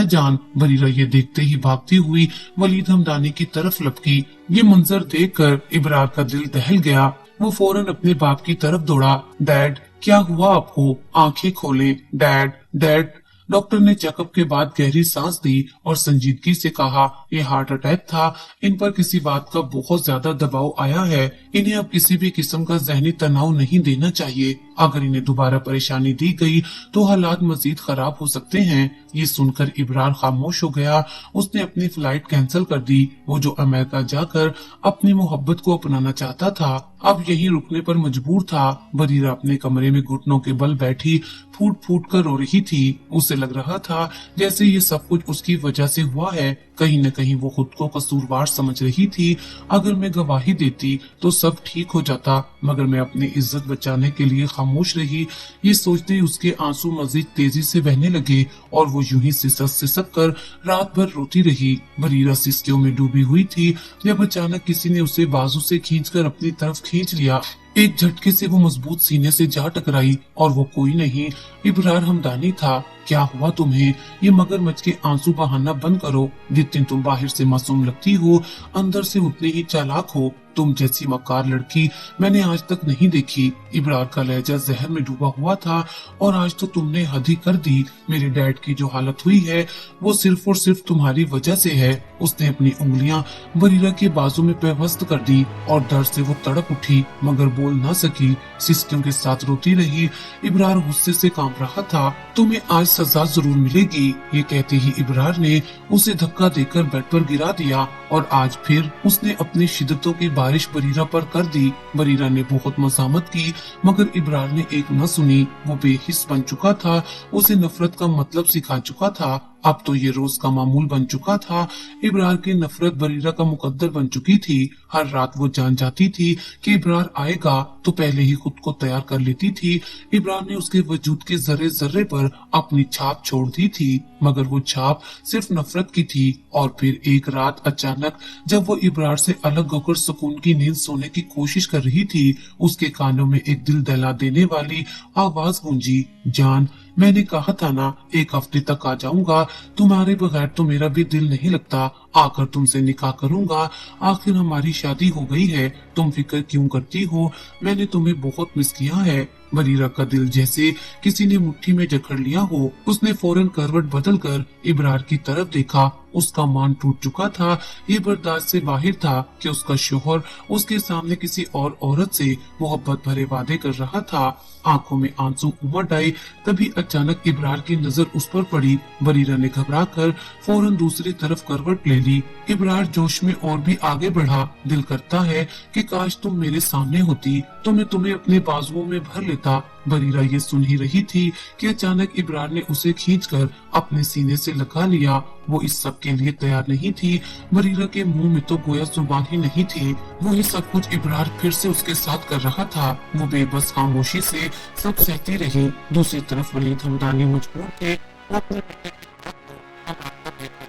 जान। बरीरा ये देखते ही भागती हुई वलीद हमदानी की तरफ लपकी। ये मंजर देखकर इब्रार का दिल दहल गया। वो फौरन अपने बाप की तरफ दौड़ा। डैड, क्या हुआ आपको? आंखें खोले। डैड। डॉक्टर ने चेकअप के बाद गहरी सांस दी और संजीदगी से कहा, ये हार्ट अटैक था। इन पर किसी बात का बहुत ज्यादा दबाव आया है। इन्हें अब किसी भी किस्म का जहनी तनाव नहीं देना चाहिए। अगर इन्हें दोबारा परेशानी दी गई तो हालात मजीद खराब हो सकते हैं। ये सुनकर इब्रार खामोश हो गया। उसने अपनी फ्लाइट कैंसिल कर दी। वो जो अमेरिका जाकर अपनी मोहब्बत को अपनाना चाहता था अब यहीं रुकने पर मजबूर था। बरीरा अपने कमरे में घुटनों के बल बैठी फूट फूट कर रो रही थी। उसे लग रहा था जैसे ये सब कुछ उसकी वजह से हुआ है। कहीं न कहीं वो खुद को कसूरवार समझ रही थी। अगर मैं गवाही देती तो सब ठीक हो जाता, मगर मैं अपनी इज्जत बचाने के लिए खामोश रही। ये सोचते ही उसके आंसू मजीद तेजी से बहने लगे और वो यूं ही सिसक कर रात भर रोती रही। बरीरा सिसकियों में डूबी हुई थी जब अचानक किसी ने उसे बाजू से खींचकर अपनी तरफ खींच लिया। एक झटके से वो मजबूत सीने से जा टकराई और वो कोई नहीं इब्रार हमदानी था। क्या हुआ तुम्हें? ये मगरमच्छ के आंसू बहाना बंद करो। जितनी तुम बाहर से मासूम लगती हो, अंदर से उतनी ही चालाक हो। तुम जैसी मक्कार लड़की मैंने आज तक नहीं देखी। इब्रार का लहजा जहर में डूबा हुआ था। और आज तो तुमने हद ही कर दी। मेरे डैड की जो हालत हुई है वो सिर्फ और सिर्फ तुम्हारी वजह से है। उसने अपनी उंगलियां बरीरा के बाजू में पेवस्त कर दी और दर्द से वो तड़प उठी मगर बोल ना सकी। सिसकियों के साथ रोती रही। इब्रार गुस्से से कांप रहा था। तुम्हें आज सजा जरूर मिलेगी, ये कहते ही इब्रार ने उसे धक्का देकर बेड पर गिरा दिया। और आज फिर उसने अपनी शिद्दतों की बारिश बरीरा पर कर दी। बरीरा ने बहुत मजामत की मगर इब्रार ने एक न सुनी। वो बेहिस बन चुका था। उसे नफरत का मतलब सिखा चुका था। अब तो ये रोज का मामूल बन चुका था। इब्रार की नफरत बरीरा का मुकद्दर बन चुकी थी। हर रात वो जान जाती थी कि इब्रार आएगा तो पहले ही खुद को तैयार कर लेती थी। इब्रार ने उसके वजूद के जर्रे जर्रे पर अपनी छाप छोड़ दी थी मगर वो छाप सिर्फ नफरत की थी। और फिर एक रात अचानक जब वो इब्रार से अलग होकर सुकून की नींद सोने की कोशिश कर रही थी, उसके कानों में एक दिल दहला देने वाली आवाज गूंजी, जान, मैंने कहा था ना 1 हफ्ते तक आ जाऊंगा। तुम्हारे बगैर तो मेरा भी दिल नहीं लगता। आकर तुमसे निकाह करूंगा। आखिर हमारी शादी हो गई है। तुम फिक्र क्यों करती हो? मैंने तुम्हें बहुत मिस किया है। बरीरा का दिल जैसे किसी ने मुट्ठी में जकड़ लिया हो। उसने फौरन करवट बदलकर इब्रार की तरफ देखा। उसका मान टूट चुका था। ये बर्दाश्त से बाहर था कि उसका शोहर उसके सामने किसी और औरत से मोहब्बत भरे वादे कर रहा था। आंखों में आंसू उमड़ आए। तभी अचानक इब्रार की नजर उस पर पड़ी। बरीरा ने घबराकर फौरन दूसरी तरफ करवट ले ली। इब्रार जोश में और भी आगे बढ़ा। दिल करता है कि काश तुम मेरे सामने होती तो मैं तुम्हें अपने बाजुओं में भर लेता। बरीरा ये सुन ही रही थी कि अचानक इब्रार ने उसे खींचकर अपने सीने से लगा लिया। वो इस सब के लिए तैयार नहीं थी। बरीरा के मुंह में तो गोया जुबान ही नहीं थी। वो ये सब कुछ इब्रार फिर से उसके साथ कर रहा था। वो बेबस खामोशी से सब सहती रही। दूसरी तरफ वलीद हमदानी मजबूर थे। वो अपने बेटे की बात को हमारा बेटा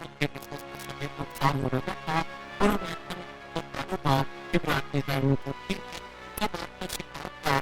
उनके नुकसान हो रहा था और अमेरिका इब्रार की जान को थी। जब आपने सिखा था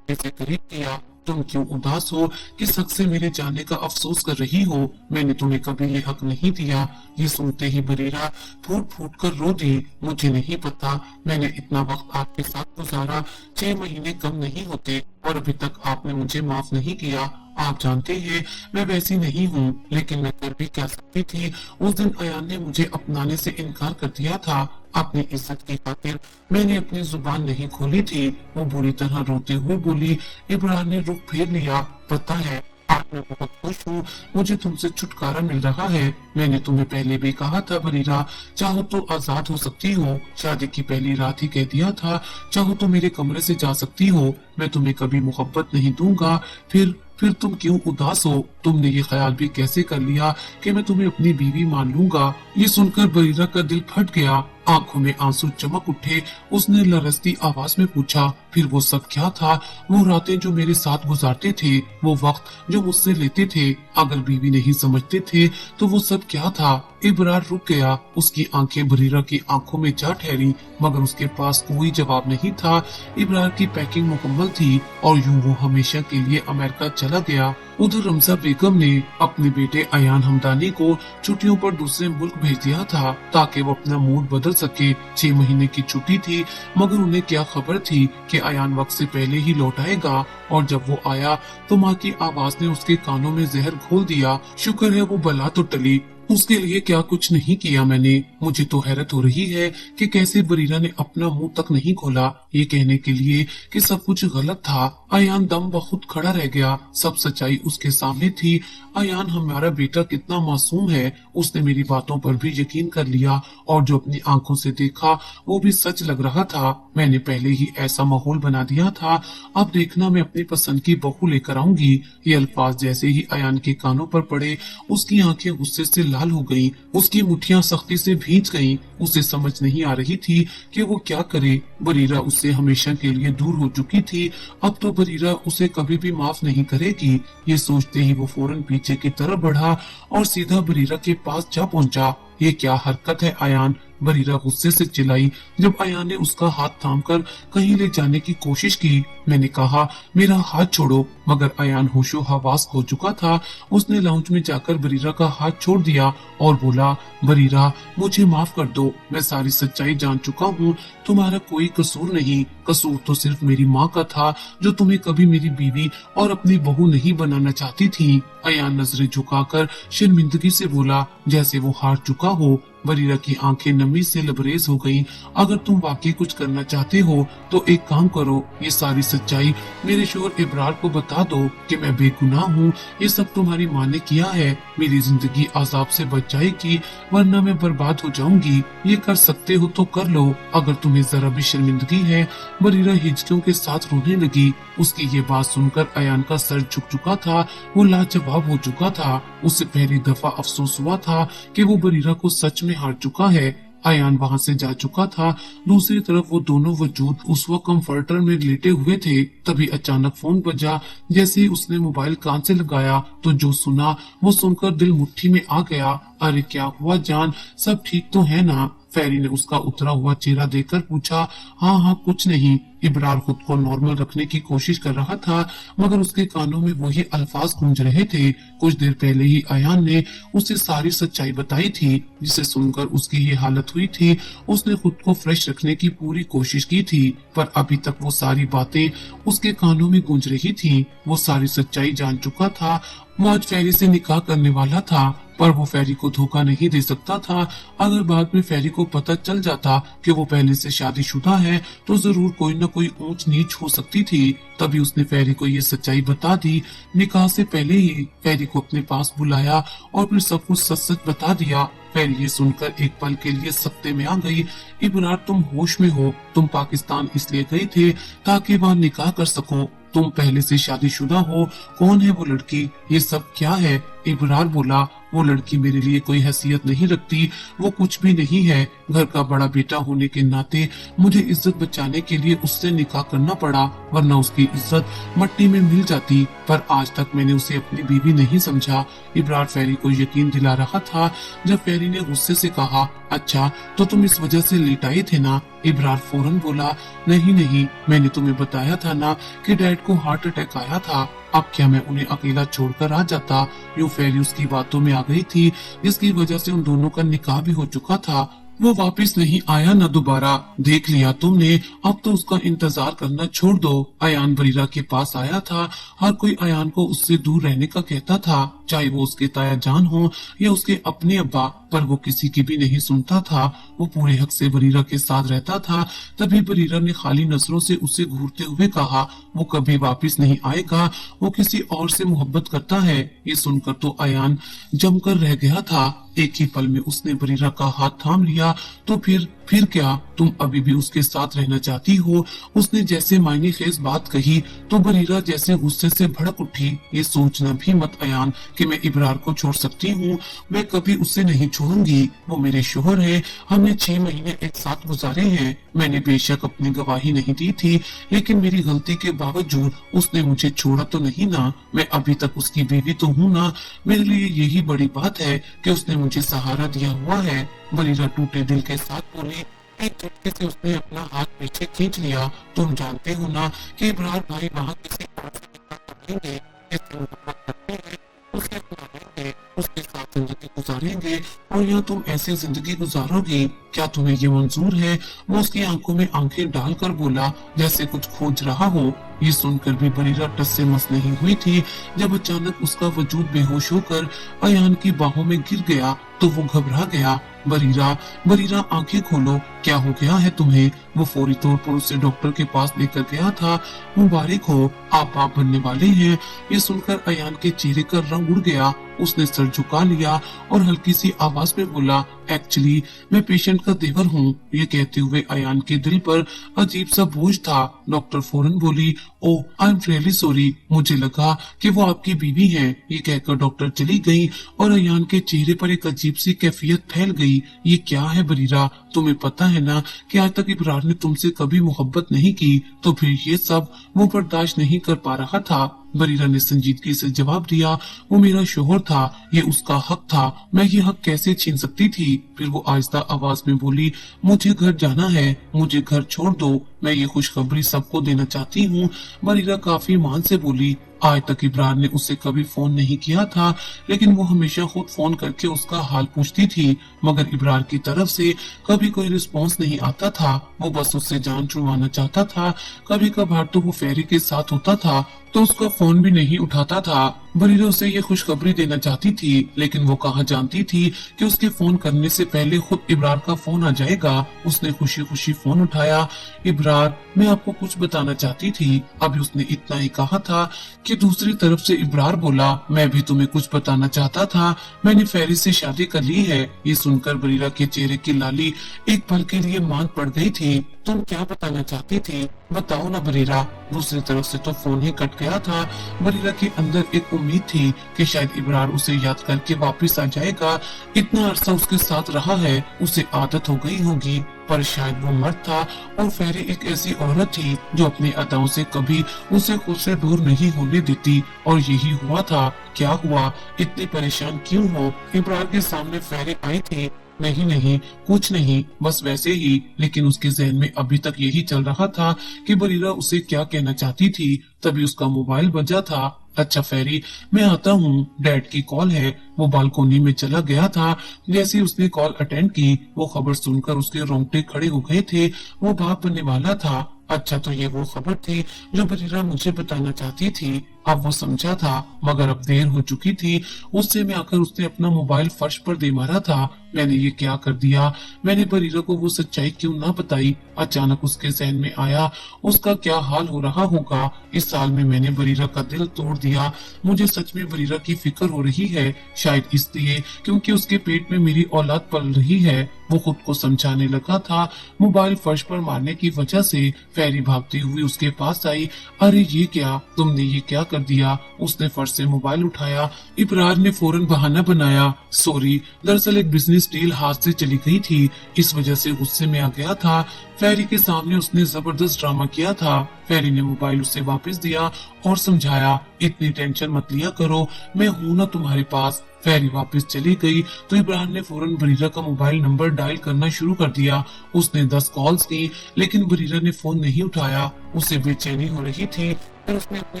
से करीब किया। तुम क्यों उदास हो? किस हक से मेरे जाने का अफसोस कर रही हो? मैंने तुम्हें कभी ये हक नहीं दिया। ये सुनते ही बरीरा फूट फूट कर रो दी। मुझे नहीं पता मैंने इतना वक्त आपके साथ गुजारा। 6 महीने कम नहीं होते और अभी तक आपने मुझे माफ नहीं किया। आप जानते हैं मैं वैसी नहीं हूँ लेकिन मैं कर भी क्या सकती थी। उस दिन अयान ने मुझे अपनाने से इनकार कर दिया था। अपनी इज्जत की खातिर मैंने अपनी जुबान नहीं खोली थी। वो बुरी तरह रोते हुए बोली। इब्रार ने रुख फेर लिया। पता है आज मैं बहुत खुश हूँ। मुझे तुमसे छुटकारा मिल रहा है। मैंने तुम्हें पहले भी कहा था बरीरा, चाहो तो आजाद हो सकती हो। शादी की पहली रात ही कह दिया था। चाहो तो मेरे कमरे से जा सकती हो। मैं तुम्हें कभी मोहब्बत नहीं दूंगा। फिर तुम क्यों उदास हो? तुमने ये ख्याल भी कैसे कर लिया कि मैं तुम्हें अपनी बीवी मान लूंगा? ये सुनकर बरीरा का दिल फट गया। आंखों में आंसू चमक उठे। उसने लरसती आवाज में पूछा, फिर वो सब क्या था? वो रातें जो मेरे साथ गुजारते थे, वो वक्त जो मुझसे लेते थे, अगर बीवी नहीं समझते थे तो वो सब क्या था? इब्रार रुक गया। उसकी आंखें बरीरा की आंखों में जा ठहरी मगर उसके पास कोई जवाब नहीं था। इब्रार की पैकिंग मुकम्मल थी और यूं वो हमेशा के लिए अमेरिका चला गया। उधर रमजा बेगम ने अपने बेटे अयान हमदानी को छुट्टियों पर दूसरे मुल्क भेज दिया था ताकि वो अपना मूड बदल सके। 6 महीने की छुट्टी थी मगर उन्हें क्या खबर थी कि अयान वक्त से पहले ही लौट आएगा। और जब वो आया तो माँ की आवाज ने उसके कानों में जहर घोल दिया। शुक्र है वो बला तो टली। उसके लिए क्या कुछ नहीं किया मैंने। मुझे तो हैरत हो रही है कि कैसे बरीरा ने अपना मुंह तक नहीं खोला ये कहने के लिए कि सब कुछ गलत था। अयान दम बखुद खड़ा रह गया। सब सच्चाई उसके सामने थी। अयान हमारा बेटा कितना मासूम है। उसने मेरी बातों पर भी यकीन कर लिया और जो अपनी आंखों से देखा वो भी सच लग रहा था। मैंने पहले ही ऐसा माहौल बना दिया था। अब देखना मैं अपनी पसंद की बहू लेकर आऊंगी। ये अल्फाज जैसे ही अयान के कानों पर पड़े उसकी आंखें गुस्से से लाल हो गई, उसकी मुट्ठियां सख्ती से भींच गईं। उसे समझ नहीं आ रही थी कि वो क्या करे। बरीरा उससे हमेशा के लिए दूर हो चुकी थी। अब तो बरीरा उसे कभी भी माफ नहीं करेगी। ये सोचते ही वो फौरन पीछे की तरफ बढ़ा और सीधा बरीरा के पास जा पहुंचा। ये क्या हरकत है अयान, बरीरा गुस्से से चिल्लाई जब अयान ने उसका हाथ थामकर कहीं ले जाने की कोशिश की। मैंने कहा मेरा हाथ छोड़ो, मगर अयान होशो हवास खो चुका था। उसने लाउंज में जाकर बरीरा का हाथ छोड़ दिया और बोला, बरीरा मुझे माफ कर दो, मैं सारी सच्चाई जान चुका हूँ। तुम्हारा कोई कसूर नहीं, कसूर तो सिर्फ मेरी माँ का था जो तुम्हें कभी मेरी बीवी और अपनी बहू नहीं बनाना चाहती थी। अयान नजरें झुकाकर शर्मिंदगी से बोला जैसे वो हार चुका हो। बरीरा की आंखें नमी से लबरेज हो गईं। अगर तुम वाकई कुछ करना चाहते हो तो एक काम करो, ये सारी सच्चाई मेरे शोहर इब्रार को बता दो कि मैं बेगुनाह हूँ। ये सब तुम्हारी माँ ने किया है। मेरी जिंदगी अजाब से बच जाएगी, वरना मैं बर्बाद हो जाऊंगी। ये कर सकते हो तो कर लो, अगर तुम्हें जरा भी शर्मिंदगी है। बरीरा हिचकियों के साथ रोने लगी। उसकी ये बात सुनकर अयान का सर झुक चुका था। वो लाजवाब हो चुका था। उसे पहली दफा अफसोस हुआ था कि वो बरीरा को सच में हार चुका है। अयान वहां से जा चुका था। दूसरी तरफ वो दोनों वजूद उस वक्त कंफर्टर में लेटे हुए थे। तभी अचानक फोन बजा। जैसे ही उसने मोबाइल कान से लगाया तो जो सुना वो सुनकर दिल मुट्ठी में आ गया। अरे क्या हुआ जान, सब ठीक तो है ना? फेरी ने उसका उतरा हुआ चेहरा देखकर पूछा। हाँ हाँ कुछ नहीं। इब्रार खुद को नॉर्मल रखने की कोशिश कर रहा था, मगर उसके कानों में वही अल्फाज गूंज रहे थे। कुछ देर पहले ही अयान ने उसे सारी सच्चाई बताई थी, जिसे सुनकर उसकी ये हालत हुई थी। उसने खुद को फ्रेश रखने की पूरी कोशिश की थी, पर अभी तक वो सारी बातें उसके कानों में गूंज रही थी। वो सारी सच्चाई जान चुका था। वो आज फेरी से निकाह करने वाला था, पर वो फेरी को धोखा नहीं दे सकता था। अगर बाद में फेरी को पता चल जाता कि वो पहले से शादीशुदा है तो जरूर कोई न कोई ऊंच नीच हो सकती थी। तभी उसने फेरी को ये सच्चाई बता दी। निकाह से पहले ही फेरी को अपने पास बुलाया और फिर सब कुछ सच सच बता दिया। फेरी ये सुनकर एक पल के लिए सत्ते में आ गई। इब्रार तुम होश में हो। तुम पाकिस्तान इसलिए गए थे ताकि वहाँ निकाह कर सको। तुम पहले से शादीशुदा हो। कौन है वो लड़की? ये सब क्या है? इब्रार बोला, वो लड़की मेरे लिए कोई हैसियत नहीं रखती। वो कुछ भी नहीं है। घर का बड़ा बेटा होने के नाते मुझे इज्जत बचाने के लिए उससे निकाह करना पड़ा, वरना उसकी इज्जत मट्टी में मिल जाती। पर आज तक मैंने उसे अपनी बीवी नहीं समझा। इब्रार फेरी को यकीन दिला रहा था जब फेरी ने गुस्से से कहा, अच्छा तो तुम इस वजह से लेट आए थे ना? इब्रार फौरन बोला, नहीं नहीं, मैंने तुम्हें बताया था ना कि डैड को हार्ट अटैक आया था। अब क्या मैं उन्हें अकेला छोड़कर आ जाता? यूं फेरी उसकी बातों में आ गई थी, जिसकी वजह से उन दोनों का निकाह भी हो चुका था। वो वापस नहीं आया न दोबारा। देख लिया तुमने, अब तो उसका इंतजार करना छोड़ दो। अयान बरीरा के पास आया था। हर कोई अयान को उससे दूर रहने का कहता था, चाहे वो उसके ताया जान हो या उसके अपने अब्बा, पर वो किसी की भी नहीं सुनता था। वो पूरे हक से बरीरा के साथ रहता था। तभी बरीरा ने खाली नजरों से उसे घूरते हुए कहा, वो कभी वापस नहीं आएगा, वो किसी और से मोहब्बत करता है। ये सुनकर तो अयान जमकर रह गया था। एक ही पल में उसने बरीरा का हाथ थाम लिया। तो फिर क्या? तुम अभी भी उसके साथ रहना चाहती हो? उसने जैसे मायने खेज बात कही तो बरीरा जैसे गुस्से से भड़क उठी। ये सोचना भी मत अयान कि मैं इब्रार को छोड़ सकती हूँ। मैं कभी उसे नहीं छोड़ूंगी। वो मेरे शोहर है। हमने 6 महीने एक साथ गुजारे हैं। मैंने बेशक अपनी गवाही नहीं दी थी, लेकिन मेरी गलती के बावजूद उसने मुझे छोड़ा तो नहीं ना। मैं अभी तक उसकी बीवी तो हूँ ना। मेरे लिए यही बड़ी बात है कि उसने मुझे सहारा दिया हुआ है। बरीरा टूटे दिल के साथ बोली। एक झटके से उसने अपना हाथ पीछे खींच लिया। तुम जानते हो ना कि इब्रार भाई वहाँ किसी और से निकाह कर लेंगे, जिससे मोहब्बत करते हैं उसे अपनाएंगे, उसके साथ जिंदगी गुजारेंगे, और यहाँ तुम ऐसी जिंदगी गुजारोगी? क्या तुम्हें ये मंजूर है? वो उसकी आंखों में आंखें डालकर बोला, जैसे कुछ खोज रहा हो। ये सुनकर भी बरीरा टस से मस नहीं हुई थी। जब अचानक उसका वजूद बेहोश होकर अयान की बाहों में गिर गया तो वो घबरा गया। बरीरा, बरीरा आंखें खोलो, क्या हो गया है तुम्हें? वो फौरी तौर पर उसे डॉक्टर के पास लेकर गया था। मुबारक हो, आप बाप बनने वाले हैं। ये सुनकर अयान के चेहरे का रंग उड़ गया। उसने सर झुका लिया और हल्की सी आवाज में बोला, एक्चुअली मैं पेशेंट का देवर हूँ। ये कहते हुए अयान के दिल पर अजीब सा बोझ था। डॉक्टर फौरन बोली, ओह आई एम रियली सॉरी, मुझे लगा कि वो आपकी बीवी है। ये कहकर डॉक्टर चली गई और अयान के चेहरे पर एक अजीब सी कैफियत फैल गई। ये क्या है बरीरा, तुम्हें पता है ना कि आज तक इब्रार ने तुमसे कभी मोहब्बत नहीं की, तो फिर ये सब वो बर्दाश्त नहीं कर पा रहा था। बरीरा ने संजीदगी से जवाब दिया, वो मेरा शोहर था, ये उसका हक था, मैं ये हक कैसे छीन सकती थी? फिर वो आहिस्ता आवाज में बोली, मुझे घर जाना है, मुझे घर छोड़ दो, मैं ये खुशखबरी सबको देना चाहती हूँ। बरीरा काफी मान से बोली, आज तक इब्रार ने उससे कभी फोन नहीं किया था, लेकिन वो हमेशा खुद फोन करके उसका हाल पूछती थी, मगर इब्रार की तरफ से कभी कोई रिस्पॉन्स नहीं आता था। वो बस उससे जान छुड़वाना चाहता था। कभी कभार तो वो फेरी के साथ होता था तो उसका फोन भी नहीं उठाता था। बरीरा उसे ये खुशखबरी देना चाहती थी, लेकिन वो कहाँ जानती थी कि उसके फोन करने से पहले खुद इब्रार का फोन आ जाएगा। उसने खुशी खुशी फोन उठाया। इब्रार, मैं आपको कुछ बताना चाहती थी। अभी उसने इतना ही कहा था कि दूसरी तरफ से इब्रार बोला, मैं भी तुम्हें कुछ बताना चाहता था, मैंने फेरी से शादी कर ली है। ये सुनकर बरीरा के चेहरे की लाली एक पल के लिए मांग पड़ गई थी। तुम क्या बताना चाहती थी, बताओ ना बरीरा। दूसरी तरफ से तो फोन ही कट गया था। बरीरा के अंदर एक उम्मीद थी कि शायद इब्रार उसे याद करके वापस आ जाएगा। इतना अरसा उसके साथ रहा है, उसे आदत हो गई होगी, पर शायद वो मर्द था और फेरी एक ऐसी औरत थी जो अपनी अदाओं से कभी उसे खुद से दूर नहीं होने देती। और यही हुआ था। क्या हुआ, इतनी परेशान क्यों हो? इब्रार के सामने फेरी आई थी। नहीं नहीं, कुछ नहीं, बस वैसे ही। लेकिन उसके जहन में अभी तक यही चल रहा था कि बरीरा उसे क्या कहना चाहती थी। तभी उसका मोबाइल बजा था। अच्छा फेरी, मैं आता हूँ, डैड की कॉल है। वो बालकोनी में चला गया था। जैसे ही उसने कॉल अटेंड की, वो खबर सुनकर उसके रोंगटे खड़े हो गए थे। वो बाप बनने वाला था। अच्छा, तो ये वो खबर थी जो बरीरा मुझे बताना चाहती थी। अब वो समझा था, मगर अब देर हो चुकी थी। उससे में आकर उसने अपना मोबाइल फर्श पर दे मारा था। मैंने ये क्या कर दिया? मैंने बरीरा को वो सच्चाई क्यों ना बताई? अचानक उसके जहन में आया, उसका क्या हाल हो रहा होगा। इस साल में मैंने बरीरा का दिल तोड़ दिया। मुझे सच में बरीरा की फिक्र हो रही है, शायद इसलिए क्योंकि उसके पेट में मेरी औलाद पल रही है। वो खुद को समझाने लगा था। मोबाइल फर्श पर मारने की वजह से फेरी भागती हुई उसके पास आई। अरे ये क्या, तुमने ये क्या कर दिया? उसने फर्श से मोबाइल उठाया। इब्रार ने फौरन बहाना बनाया, सॉरी, दरअसल एक बिजनेस डील हाथ से चली गई थी, इस वजह से गुस्से में आ गया था। फेरी के सामने उसने जबरदस्त ड्रामा किया था। फेरी ने मोबाइल उसे वापस दिया और समझाया, इतनी टेंशन मत लिया करो, मैं हूं ना तुम्हारे पास। फेरी वापस चली गई तो इब्राहिम ने फौरन बरीरा का मोबाइल नंबर डायल करना शुरू कर दिया। उसने 10 कॉल्स की, लेकिन बरीरा ने फोन नहीं उठाया। उसे बेचैनी हो रही थी। फिर उसने अपने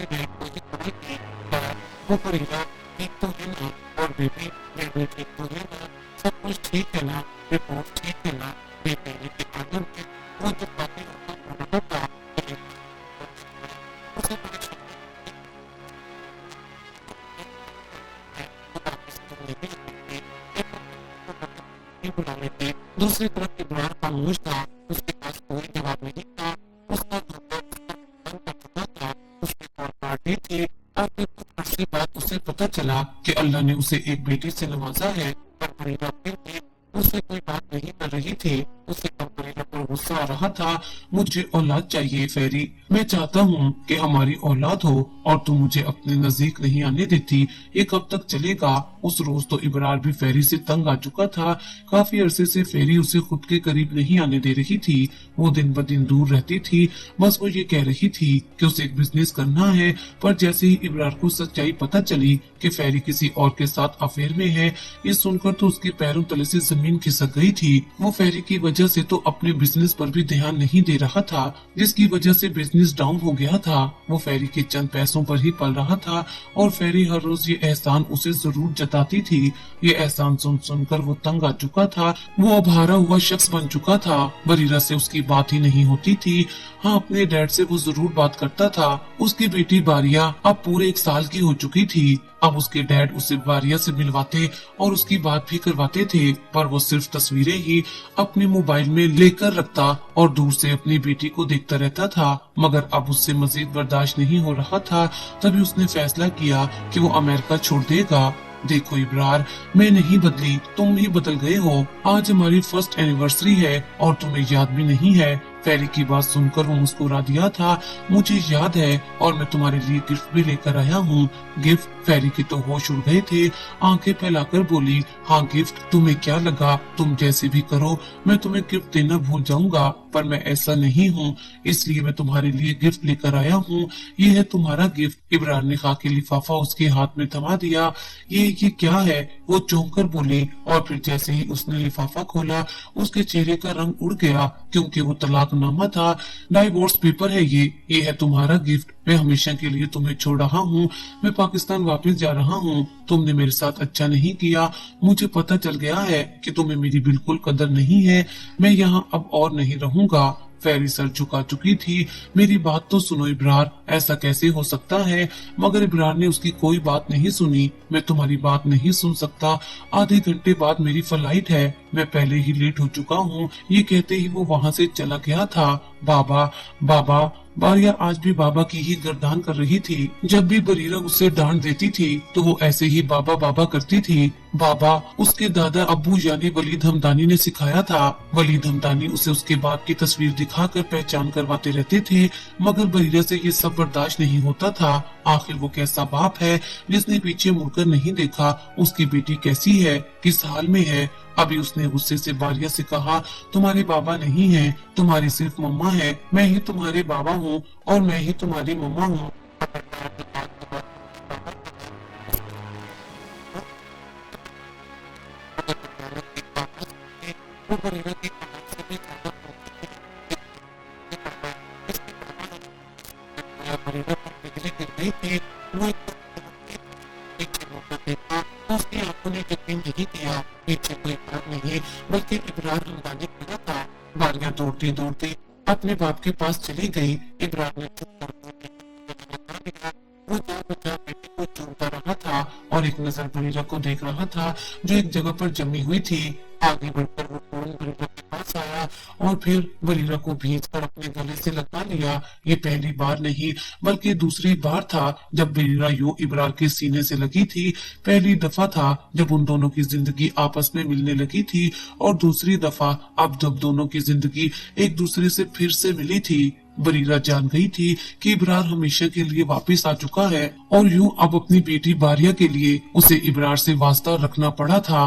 डैड को ही कॉल की, "डैड, वो बरीरा ठीक तो है ना? और बेबी ठीक तो है ना? सब कुछ ठीक है ना? रिपोर्ट ठीक है ना?" बेबी के आंगन में वो जो बातें हो रहा था, उसे परेशान बुलाने थे। दूसरी तरफ इब्रार खामोश था, उसके पास कोई जवाब नहीं था। उसका धोखा उसका बंद कर चुका था। उसने कॉल काट दी थी। आखिर कुछ अरसे बाद उसे पता चला कि अल्लाह ने उसे एक बेटे से नवाजा है। पर बरीरा फिर भी उससे कोई बात नहीं कर रही थी। उसे अब बरीरा पर गुस्सा आ रहा था। मुझे औलाद चाहिए फेरी, मैं चाहता हूँ कि हमारी औलाद हो और तू मुझे अपने नजदीक नहीं आने देती। ये कब तक चलेगा? उस रोज तो इब्रार भी फेरी से तंग आ चुका था। काफी अरसे से फेरी उसे खुद के करीब नहीं आने दे रही थी। वो दिन ब दिन दूर रहती थी। बस वो ये कह रही थी कि उसे एक बिजनेस करना है। पर जैसे ही इब्रार को सच्चाई पता चली कि फेरी किसी और के साथ अफेयर में है, ये सुनकर तो उसके पैरों तले से जमीन खिसक गई थी। वो फेरी की वजह से तो अपने बिजनेस पर भी ध्यान नहीं दे रहा था, जिसकी वजह से बिजनेस डाउन हो गया था। वो फेरी के चंद पैसों पर ही पल रहा था और फेरी हर रोज ये एहसान उसे जरूर जताती थी। ये एहसान सुन सुनकर वो तंग आ चुका था। वो अब हारा हुआ शख्स बन चुका था। बरीरा से उसकी बात ही नहीं होती थी। हाँ, अपने डैड से वो जरूर बात करता था। उसकी बेटी बारिया अब पूरे 1 साल की हो चुकी थी। अब उसके डैड उसे बारिया से मिलवाते और उसकी बात भी करवाते थे, पर वो सिर्फ तस्वीरें ही अपने मोबाइल में लेकर रखता और दूर से अपनी बेटी को देखता रहता था। मगर अब उससे मजीद बर्दाश्त नहीं हो रहा था। तभी उसने फैसला किया कि वो अमेरिका छोड़ देगा। देखो इब्रार, मैं नहीं बदली, तुम ही बदल गए हो। आज हमारी फर्स्ट एनिवर्सरी है और तुम्हें याद भी नहीं है। फेरी की बात सुनकर वो मुस्कुरा दिया था। मुझे याद है और मैं तुम्हारे लिए गिफ्ट भी लेकर आया हूँ। गिफ्ट? फेरी के तो होश उड़ गए थे। आंखें फैलाकर बोली, हाँ गिफ्ट। तुम्हें क्या लगा? तुम जैसे भी करो मैं तुम्हें गिफ्ट देना भूल जाऊंगा, पर मैं ऐसा नहीं हूँ, इसलिए मैं तुम्हारे लिए गिफ्ट लेकर आया हूँ। ये है तुम्हारा गिफ्ट। इब्रार ने खाकी लिफाफा उसके हाथ में थमा दिया। ये क्या है? वो चौंक कर बोली और फिर जैसे ही उसने लिफाफा खोला उसके चेहरे का रंग उड़ गया, क्योंकि वो तलाकनामा था। डाइवोर्स पेपर है ये है तुम्हारा गिफ्ट। मैं हमेशा के लिए तुम्हें छोड़ रहा हूँ। मैं पाकिस्तान वापस जा रहा हूँ। तुमने मेरे साथ अच्छा नहीं किया। मुझे पता चल गया है कि तुम्हें मेरी बिल्कुल कदर नहीं है। मैं यहाँ अब और नहीं रहूंगा। फेरी सर झुका चुकी थी। मेरी बात तो सुनो इब्रार, ऐसा कैसे हो सकता है? मगर इब्रार ने उसकी कोई बात नहीं सुनी। मैं तुम्हारी बात नहीं सुन सकता। आधे घंटे बाद मेरी फ्लाइट है। मैं पहले ही लेट हो चुका हूँ। ये कहते ही वो वहाँ से चला गया था। बाबा बाबा। बारिया आज भी बाबा की ही गर्दान कर रही थी। जब भी बरीरा उसे डांट देती थी तो वो ऐसे ही बाबा बाबा करती थी। बाबा उसके दादा अब्बू यानी वलीद हमदानी ने सिखाया था। वलीद हमदानी उसे उसके बाप की तस्वीर दिखाकर पहचान करवाते रहते थे, मगर बरीरा से ये सब बर्दाश्त नहीं होता था। आखिर वो कैसा बाप है जिसने पीछे मुड़कर नहीं देखा उसकी बेटी कैसी है, किस हाल में है। अभी उसने गुस्से से बारिया से कहा, तुम्हारे बाबा नहीं है, तुम्हारी सिर्फ मम्मा है। मैं ही तुम्हारे बाबा हूँ और मैं ही तुम्हारी मम्मा हूँ। वो बरीरा की आवाज़ से भी ज्यादा बरीरा पर बिजली गिर गई थी। वो पीछे मुड़कर देखा तो उसकी आंखों ने यकीन नहीं किया। पीछे कोई बात नहीं बल्कि इब्रार हमदानी खड़ा था। बारिया दौड़ती दौड़ती अपने बाप के पास चली गई। इब्रार ने चुप कर वो जा बचा बेटी को चूमता रहा था और एक नजर बरीरा को देख रहा था जो एक जगह पर जमी हुई थी। आगे बढ़कर वो फौरन बरीरा के पास आया और फिर बरीरा को भींचकर अपने गले से लगा लिया। ये पहली बार नहीं बल्कि दूसरी बार था जब बरीरा यूं इब्रार के सीने से लगी थी। पहली दफा था जब उन दोनों की जिंदगी आपस में मिलने लगी थी और दूसरी दफा अब जब दोनों की जिंदगी एक दूसरे से फिर से मिली थी। बरीरा जान गई थी कि इब्रार हमेशा के लिए वापस आ चुका है और यूं अब अपनी बेटी बारिया के लिए उसे इब्रार से वास्ता रखना पड़ा था।